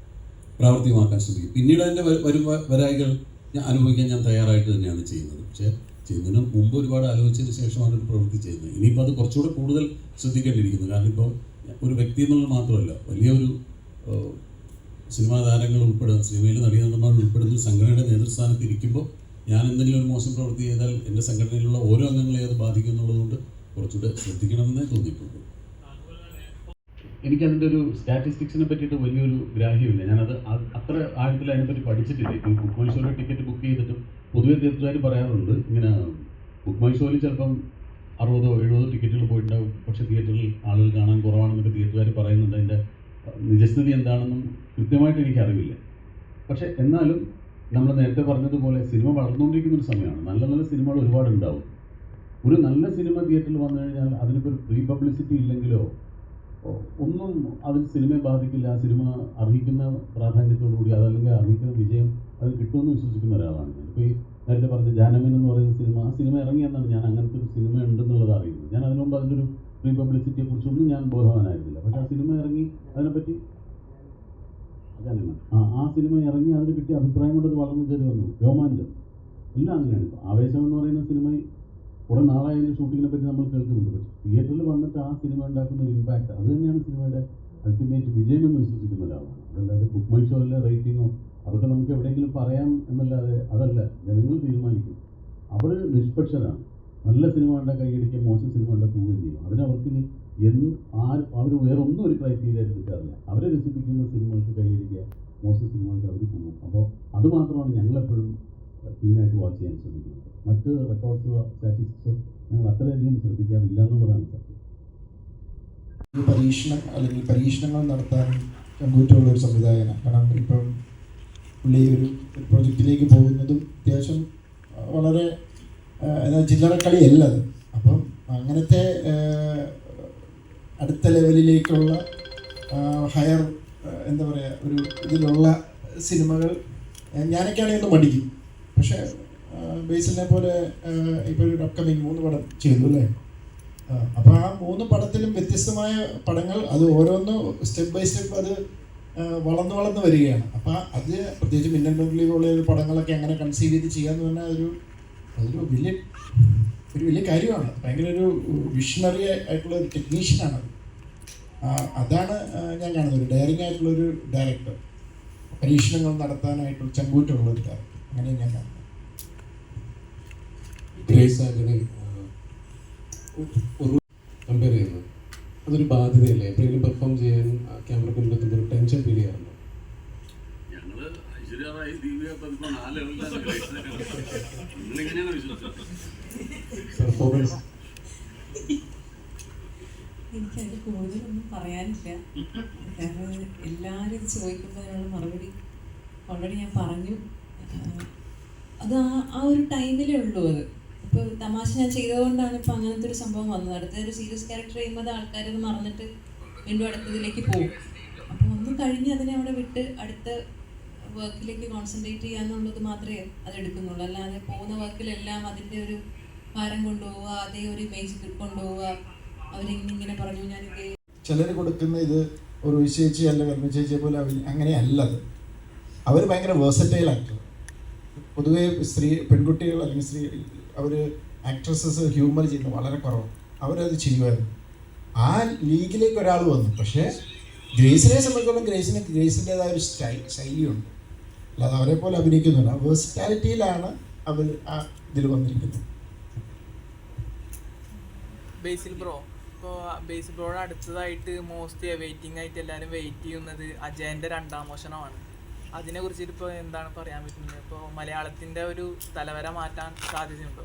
Speaker 6: പ്രാവർത്തികമാക്കാൻ ശ്രമിക്കും. പിന്നീട് അതിൻ്റെ വരായികൾ അനുഭവിക്കാൻ ഞാൻ തയ്യാറായിട്ട് തന്നെയാണ് ചെയ്യുന്നത്. പക്ഷേ ചെയ്യുന്നതിന് മുമ്പ് ഒരുപാട് ആലോചിച്ചതിന് ശേഷമാണ് ഒരു പ്രവൃത്തി ചെയ്യുന്നത്. ഇനിയിപ്പോൾ അത് കുറച്ചുകൂടെ കൂടുതൽ ശ്രദ്ധിക്കേണ്ടിയിരിക്കുന്നു. കാരണം ഇപ്പോൾ ഒരു വ്യക്തി എന്നുള്ളത് മാത്രമല്ല, വലിയൊരു സിനിമാ താരങ്ങൾ ഉൾപ്പെടുന്ന, സിനിമയിലെ നടീനടന്മാർ ഉൾപ്പെടുന്ന ഒരു സംഘടനയുടെ നേതൃസ്ഥാനത്ത് ഇരിക്കുമ്പോൾ ഞാൻ എന്തെങ്കിലും ഒരു മോശം പ്രവൃത്തി ചെയ്താൽ എൻ്റെ സംഘടനയിലുള്ള ഓരോ അംഗങ്ങളെ അത് ബാധിക്കും എന്നുള്ളതുകൊണ്ട് കുറച്ചുകൂടെ ശ്രദ്ധിക്കണമെന്നേ തോന്നിയിട്ടുണ്ട്. എനിക്കതിൻ്റെ ഒരു സ്റ്റാറ്റിസ്റ്റിക്സിനെ പറ്റിയിട്ട് വലിയൊരു ഗ്രാഹ്യമില്ല. ഞാനത് അത്ര ആഴത്തിൽ അതിനെപ്പറ്റി പഠിച്ചിട്ടില്ല. ഇപ്പോൾ ബുക്ക് മൈ ഷോയിൽ ടിക്കറ്റ് ബുക്ക് ചെയ്തിട്ടും പൊതുവെ തിയേറ്ററുകാർ പറയാറുണ്ട്, ഇങ്ങനെ ബുക്ക് മൈ ഷോയിൽ ചിലപ്പം 60-70 ടിക്കറ്റുകൾ പോയിട്ടുണ്ടാവും, പക്ഷേ തിയേറ്ററിൽ ആളുകൾ കാണാൻ കുറവാണെന്നൊക്കെ തിയേറ്ററുകാർ പറയുന്നുണ്ട്. അതിൻ്റെ നിജസ്ഥിതി എന്താണെന്നും കൃത്യമായിട്ട് എനിക്കറിവില്ല. പക്ഷേ എന്നാലും നമ്മൾ നേരത്തെ പറഞ്ഞതുപോലെ സിനിമ വളർന്നുകൊണ്ടിരിക്കുന്നൊരു സമയമാണ്. നല്ല നല്ല സിനിമകൾ ഒരുപാടുണ്ടാവും. ഒരു നല്ല സിനിമ തിയേറ്ററിൽ വന്നു കഴിഞ്ഞാൽ അതിനിപ്പോൾ ഒരു പ്രീ പബ്ലിസിറ്റി ഇല്ലെങ്കിലോ ഒന്നും അതിൽ സിനിമയെ ബാധിക്കില്ല. ആ സിനിമ അർഹിക്കുന്ന പ്രാധാന്യത്തോടുകൂടി അതല്ലെങ്കിൽ അർഹിക്കുന്ന വിജയം അത് കിട്ടുമെന്ന് വിശ്വസിക്കുന്ന ഒരാളാണ് ഞാൻ. ഇപ്പോൾ ഈ നേരത്തെ പറഞ്ഞ ജാനമൻ എന്ന് പറയുന്ന സിനിമ, ആ സിനിമ ഇറങ്ങിയെന്നാണ് ഞാൻ അങ്ങനത്തെ ഒരു സിനിമ ഉണ്ടെന്നുള്ളത് അറിയുന്നത്. ഞാൻ അതിനു മുമ്പ് അതിൻ്റെ ഒരു പ്രീ പബ്ലിസിറ്റിയെ കുറിച്ചൊന്നും ഞാൻ ബോധവാനായിരുന്നില്ല. പക്ഷേ ആ സിനിമ ഇറങ്ങി അതിനെപ്പറ്റി ആ സിനിമ ഇറങ്ങി അതിന് കിട്ടിയ അഭിപ്രായം കൊണ്ട് അത് വളർന്നു കയറി വന്നു. രോമാഞ്ചം എല്ലാം അങ്ങനെയാണ്. ഇപ്പോൾ ആവേശം എന്ന് പറയുന്ന സിനിമ കുറേ നാളായി അതിൻ്റെ ഷൂട്ടിങ്ങിനെ പറ്റി നമ്മൾ കേൾക്കുന്നുണ്ട്. പക്ഷേ തിയേറ്ററിൽ വന്നിട്ട് ആ സിനിമ ഉണ്ടാക്കുന്ന ഒരു ഇമ്പാക്റ്റ് അത് തന്നെയാണ് സിനിമയുടെ അൾട്ടിമേറ്റ് വിജയം എന്ന് വിശ്വസിക്കുന്ന ഒരാളാണ്. അതല്ലാതെ ബുക്ക് മൈ ഷോയിലെ റേറ്റിങ്ങോ അതൊക്കെ നമുക്ക് എവിടെയെങ്കിലും പറയാം എന്നല്ലാതെ അതല്ല, ജനങ്ങൾ തീരുമാനിക്കും. അവർ നിഷ്പക്ഷരാണ്. നല്ല സിനിമ കണ്ട കൈയടിക്കുക, മോശം സിനിമ കണ്ട പോവുകയും ചെയ്യും. അതിനവർക്ക് ഇനി അവർ വേറെ ഒന്നും ഒരു ക്രൈറ്റീരിയ എടുക്കാറില്ല. അവരെ രസിപ്പിക്കുന്ന സിനിമകൾക്ക് കൈയടിക്കുക, മോശം സിനിമകൾക്ക് അവർ പോകും. അപ്പോൾ അതുമാത്രമാണ് ഞങ്ങളെപ്പോഴും ക്ലീനായിട്ട് വാച്ച് ചെയ്യാൻ ശ്രമിക്കുന്നത്. മറ്റ് റെക്കോർഡ്സോ സ്റ്റാറ്റിസ്റ്റിക്സോ ഞങ്ങൾ അത്രയധികം ശ്രദ്ധിക്കാറില്ല എന്നുള്ളതാണ് സത്യം.
Speaker 1: പരീക്ഷണങ്ങൾ നടത്താൻ കമ്പ്യൂട്ടറുള്ള ഒരു സംവിധായകനാണ്. കാരണം ഇപ്പം പുള്ളി ഒരു പ്രൊജക്റ്റിലേക്ക് പോകുന്നതും അത്യാവശ്യം വളരെ ചില്ലറ കളിയല്ല അത്. അപ്പം അങ്ങനത്തെ അടുത്ത ലെവലിലേക്കുള്ള ഹയർ എന്താ പറയുക ഒരു ഇതിലുള്ള സിനിമകൾ ഞാനൊക്കെയാണെങ്കിൽ ഒന്ന് മടിക്കും. പക്ഷേ ബേസിലിനെ പോലെ ഇപ്പോൾ ഒരു അപ്കമിങ് 3 പടം ചെയ്തു അല്ലേ? അപ്പോൾ ആ 3 പടത്തിലും വ്യത്യസ്തമായ പടങ്ങൾ, അത് ഓരോന്ന് സ്റ്റെപ്പ് ബൈ സ്റ്റെപ്പ് അത് വളർന്നു വരികയാണ്. അപ്പോൾ അത് പ്രത്യേകിച്ച് മിന്നൽ മുരളി പോലെയുള്ള പടങ്ങളൊക്കെ അങ്ങനെ കൺസീവ് ചെയ്ത് ചെയ്യാന്ന് പറഞ്ഞാൽ അതൊരു വലിയ കാര്യമാണ്. ഭയങ്കര ഒരു വിഷണറി ആയിട്ടുള്ള ഒരു ടെക്നീഷ്യനാണത്. അതാണ് ഞാൻ കാണുന്നത്. ഒരു ഡയറിങ് ആയിട്ടുള്ളൊരു ഡയറക്ടർ, പരീക്ഷണങ്ങൾ നടത്താനായിട്ടുള്ള ചങ്കൂറ്റുള്ള ഒരു ഡയറക്ടർ, അങ്ങനെ ഞാൻ കാണുന്നത്.
Speaker 11: ഗ്രേസ് ആന്റണി ഒരു കമ്പയർ ചെയ്യുന്നത് അതൊരു ബാധ്യതയല്ലേ? എപ്പോഴെങ്കിലും പെർഫോം ചെയ്യാൻ ക്യാമറയ്ക്ക് മുന്നിൽ ഒരു ടെൻഷൻ ഫീൽ ചെയ്യാറുണ്ടോ? പെർഫോമൻസ്
Speaker 3: എനിക്കതിൽ കൂടുതലൊന്നും പറയാനില്ല. കാരണം എല്ലാവരും ഇത് ചോദിക്കുമ്പോൾ അതിനുള്ള മറുപടി ഓൾറെഡി ഞാൻ പറഞ്ഞു. അത് ആ ഒരു ടൈമിലേ ഉള്ളൂ. അത് ഇപ്പോൾ തമാശ ഞാൻ ചെയ്തതുകൊണ്ടാണ് ഇപ്പോൾ അങ്ങനത്തെ ഒരു സംഭവം വന്നത്. അടുത്തൊരു സീരിയസ് ക്യാരക്ടർ ചെയ്യുമ്പോൾ അത് ആൾക്കാരത് മറന്നിട്ട് വീണ്ടും അടുത്തതിലേക്ക് പോകും. അപ്പോൾ ഒന്ന് കഴിഞ്ഞ് അതിനെ അവിടെ വിട്ട് അടുത്ത വർക്കിലേക്ക് കോൺസെൻട്രേറ്റ് ചെയ്യാന്നുള്ളത് മാത്രമേ അതെടുക്കുന്നുള്ളൂ. അല്ലാതെ പോകുന്ന വർക്കിലെല്ലാം അതിൻ്റെ ഒരു ഭാരം കൊണ്ടുപോവുക, അതേ ഒരു ഇമേജ് കൊണ്ടുപോവുക, അവരിങ്ങനെ പറഞ്ഞു ഞാനിത്.
Speaker 1: ചിലർ കൊടുക്കുന്ന ഇത് ഒരു ചേച്ചി അല്ല കർമ്മ ചേച്ചിയെ പോലെ അങ്ങനെയല്ലത്. അവർ ഭയങ്കര വേഴ്സറ്റൈൽ ആക്ടർ. പൊതുവേ പെൺകുട്ടികൾ അല്ലെങ്കിൽ അവർ ആക്ട്രസസ് ഹ്യൂമർ ചെയ്യുന്നത് വളരെ കുറവാണ്. അവരത് ചെയ്യുമായിരുന്നു. ആ ലീഗിലേക്ക് ഒരാൾ വന്നു. പക്ഷേ ഗ്രേസിനെ സംബന്ധിച്ചോളം ഗ്രേസിൻ്റെതായ ഒരു ശൈലിയുണ്ട്, അല്ലാതെ അവരെ പോലെ അഭിനയിക്കുന്നില്ല. വേഴ്സിറ്റാലിറ്റിയിലാണ് അവർ ആ ഇതിൽ വന്നിരിക്കുന്നത്.
Speaker 5: ബേസിൽ ബ്രോ, ഇപ്പോൾ ബേസിൽ ബ്രോയുടെ അടുത്തതായിട്ട് മോസ്റ്റ് വെയിറ്റിംഗ് ആയിട്ട് എല്ലാവരും വെയിറ്റ് ചെയ്യുന്നത് അജയൻ്റെ 2ാം മോഷണമാണ്. അതിനെ കുറിച്ചിട്ട് ഇപ്പോൾ എന്താണ് പറയാൻ പറ്റുന്നത്? ഇപ്പോൾ മലയാളത്തിൻ്റെ ഒരു തലവര മാറ്റാൻ സാധ്യതയുണ്ടോ?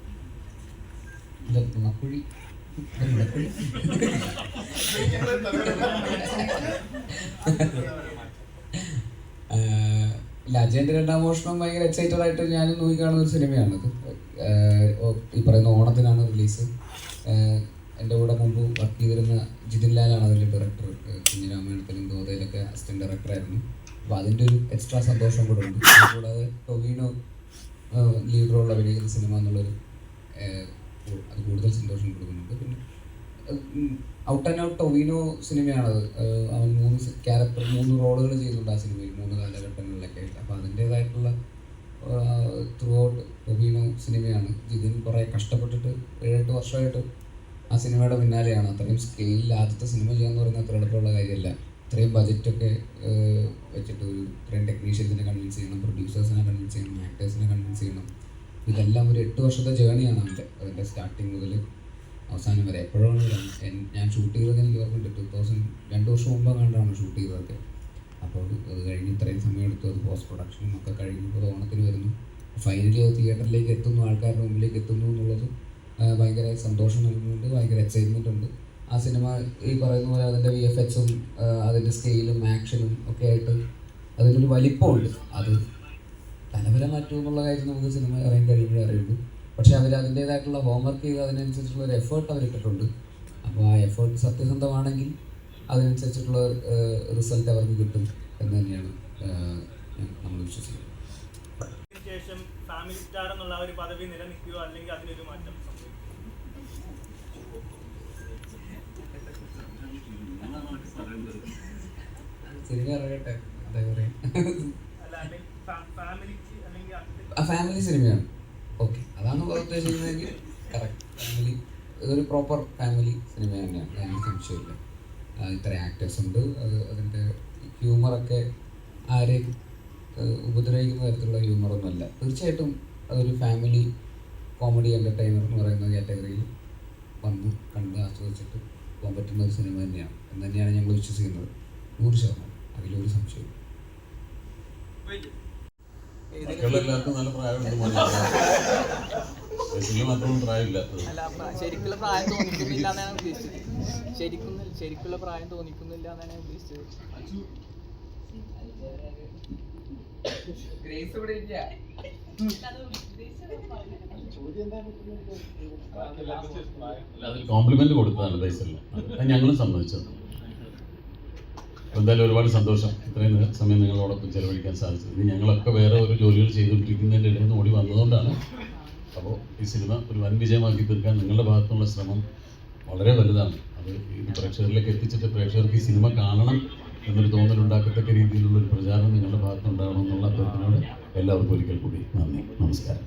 Speaker 2: അജയൻ്റെ 2ാം മോഷണം ഭയങ്കര എക്സൈറ്റഡ് ആയിട്ട് ഞാനും നോക്കിക്കാണുന്ന ഒരു സിനിമയാണത്. ഈ പറയുന്ന ഓണത്തിനാണ് റിലീസ്. എൻ്റെ കൂടെ മുമ്പ് വർക്ക് ചെയ്തിരുന്ന ജിതിൻ ലാലാണ് അതിൻ്റെ ഡയറക്ടർ. കുഞ്ഞിരാമായണത്തിലും ഗോതയിലൊക്കെ അസിസ്റ്റൻറ്റ് ഡയറക്ടറായിരുന്നു. അപ്പോൾ അതിൻ്റെ ഒരു എക്സ്ട്രാ സന്തോഷം കൂടെ ഉണ്ട്. അതുകൂടാതെ ടൊവിനോ ലീഡ് റോളിൽ അഭിനയിക്കുന്ന സിനിമ എന്നുള്ളൊരു അത് കൂടുതൽ സന്തോഷം കൊടുക്കുന്നുണ്ട്. പിന്നെ ഔട്ട് ആൻഡ് ഔട്ട് ടൊവിനോ സിനിമയാണത്. അവൻ 3 റോളുകൾ ചെയ്യുന്നുണ്ട് ആ സിനിമയിൽ 3 കാലഘട്ടങ്ങളിലൊക്കെ ആയിട്ട്. അപ്പോൾ അതിൻ്റേതായിട്ടുള്ള ത്രൂ ഔട്ട് ടൊവിനോ സിനിമയാണ്. ജിതിൻ കുറേ കഷ്ടപ്പെട്ടിട്ട് 7-8 വർഷമായിട്ട് ആ സിനിമയുടെ പിന്നാലെയാണ്. അത്രയും സ്കെയിലിൽ ആദ്യത്തെ സിനിമ ചെയ്യാന്ന് പറയുന്നത് അത്ര എളുപ്പമുള്ള കാര്യമല്ല. ഇത്രയും ബജറ്റൊക്കെ വെച്ചിട്ട് ഇത്രയും ടെക്നീഷ്യൻസിനെ കൺവിൻസ് ചെയ്യണം, പ്രൊഡ്യൂസേഴ്സിനെ കൺവിൻസ് ചെയ്യണം, ആക്ടേഴ്സിനെ കൺവിൻസ് ചെയ്യണം. ഇതെല്ലാം ഒരു 8 വർഷത്തെ ജേണിയാണ് അതിൻ്റെ സ്റ്റാർട്ടിങ് മുതൽ അവസാനം വരെ. എപ്പോഴാണ് ഞാൻ ഷൂട്ട് ചെയ്തത് എനിക്ക് ഓർമ്മയുണ്ട്. 2 വർഷം മുമ്പ് കണ്ടാണ് ഷൂട്ട് ചെയ്തതൊക്കെ. അപ്പോൾ അത് കഴിഞ്ഞ് ഇത്രയും സമയം എടുത്തു. അത് പോസ്റ്റ് പ്രൊഡക്ഷനും ഒക്കെ കഴിഞ്ഞപ്പോൾ ഓണത്തിന് വരുന്നു. ഫൈനലി അത് തിയേറ്ററിലേക്ക് എത്തുന്നു, ആൾക്കാരുടെ മുമ്പിലേക്ക് എത്തുന്നു എന്നുള്ളത് ഭയങ്കര സന്തോഷം നൽകുന്നുണ്ട്, ഭയങ്കര എക്സൈറ്റ്മെൻ്റ് ഉണ്ട്. ആ സിനിമ ഈ പറയുന്ന പോലെ അതിൻ്റെ VFXും അതിൻ്റെ സ്കെയിലും ആക്ഷനും ഒക്കെ ആയിട്ട് അതിനൊരു വലിപ്പമുണ്ട്. അത് തലവര മാറ്റും എന്നുള്ള കാര്യം നമുക്ക് സിനിമ അറിയാൻ കഴിയുമ്പോഴേ അറിയുള്ളൂ. പക്ഷേ അവർ അതിൻ്റേതായിട്ടുള്ള ഹോംവർക്ക് ചെയ്ത് അതിനനുസരിച്ചുള്ള ഒരു എഫേർട്ട് അവരിട്ടിട്ടുണ്ട്. അപ്പോൾ ആ എഫേർട്ട് സത്യസന്ധമാണെങ്കിൽ അതിനനുസരിച്ചിട്ടുള്ള റിസൾട്ട് അവർക്ക് കിട്ടും എന്ന് തന്നെയാണ് നമ്മൾ വിശ്വസിക്കുന്നത്.
Speaker 7: ശേഷം ഫാമിലി സ്റ്റാർ എന്നുള്ള ഒരു പദവി നിലനിൽക്കുകയോ അല്ലെങ്കിൽ അതിനൊരു മാറ്റം
Speaker 2: സിനിമ ഇറങ്ങട്ടെ, അതേ പറയാം. ഫാമിലി സിനിമയാണ്. ഓക്കെ, അതാണ് ഉദ്ദേശിക്കുന്നതെങ്കിൽ കറക്റ്റ്. ഫാമിലി ഇതൊരു പ്രോപ്പർ ഫാമിലി സിനിമ തന്നെയാണ്, അതിന് സംശയമില്ല. ഇത്ര ആക്ടേഴ്സ് ഉണ്ട്. അതിൻ്റെ ഹ്യൂമറൊക്കെ ആരെയും ഉപദ്രവിക്കുന്ന തരത്തിലുള്ള ഹ്യൂമറൊന്നുമല്ല. തീർച്ചയായിട്ടും അതൊരു ഫാമിലി കോമഡി എൻ്റർടൈനർ എന്ന് പറയുന്ന കാറ്റഗറിയിൽ വന്ന് കണ്ട് ആസ്വദിച്ചിട്ട് പോകാൻ പറ്റുന്ന ഒരു സിനിമ തന്നെയാണ് എന്ന് തന്നെയാണ് ഞങ്ങൾ വിശ്വസിക്കുന്നത്. 100%. അതിലൊരു സംശയവും.
Speaker 6: എല്ലാവർക്കും നല്ല പ്രായമുണ്ട്, മാത്രം പ്രായമില്ലാത്തത്.
Speaker 5: അല്ല, ശരിക്കുള്ള പ്രായം തോന്നിക്കുന്നില്ല എന്നാണ് ഉദ്ദേശിച്ചത്. ശരിക്കുള്ള പ്രായം തോന്നിക്കുന്നില്ല എന്നാണ് ഉദ്ദേശിച്ചത്.
Speaker 6: അതിൽ കോംപ്ലിമെന്റ് കൊടുത്തതാണ് ബേസിൽ. അത് ഞങ്ങളും സമ്മതിച്ചത്. എന്തായാലും ഒരുപാട് സന്തോഷം ഇത്രയും സമയം നിങ്ങളോടൊപ്പം ചെലവഴിക്കാൻ സാധിച്ചത്. ഇത് ഞങ്ങളൊക്കെ വേറെ ഒരു ജോലികൾ ചെയ്തുകൊണ്ടിരിക്കുന്നതിൻ്റെ ഇടയിൽ നിന്ന് ഓടി വന്നതുകൊണ്ടാണ്. അപ്പോൾ ഈ സിനിമ ഒരു വൻ വിജയമാക്കി തീർക്കാൻ നിങ്ങളുടെ ഭാഗത്തുള്ള ശ്രമം വളരെ വലുതാണ്. അത് ഈ പ്രേക്ഷകരിലേക്ക് എത്തിച്ചിട്ട് പ്രേക്ഷകർക്ക് ഈ സിനിമ കാണണം എന്നൊരു തോന്നലുണ്ടാക്കത്തക്ക രീതിയിലുള്ളൊരു പ്രചാരണം നിങ്ങളുടെ ഭാഗത്തുണ്ടാകണം എന്നുള്ള അഭ്യർത്ഥനയോട് എല്ലാവർക്കും ഒരിക്കൽ കൂടി നന്ദി, നമസ്കാരം.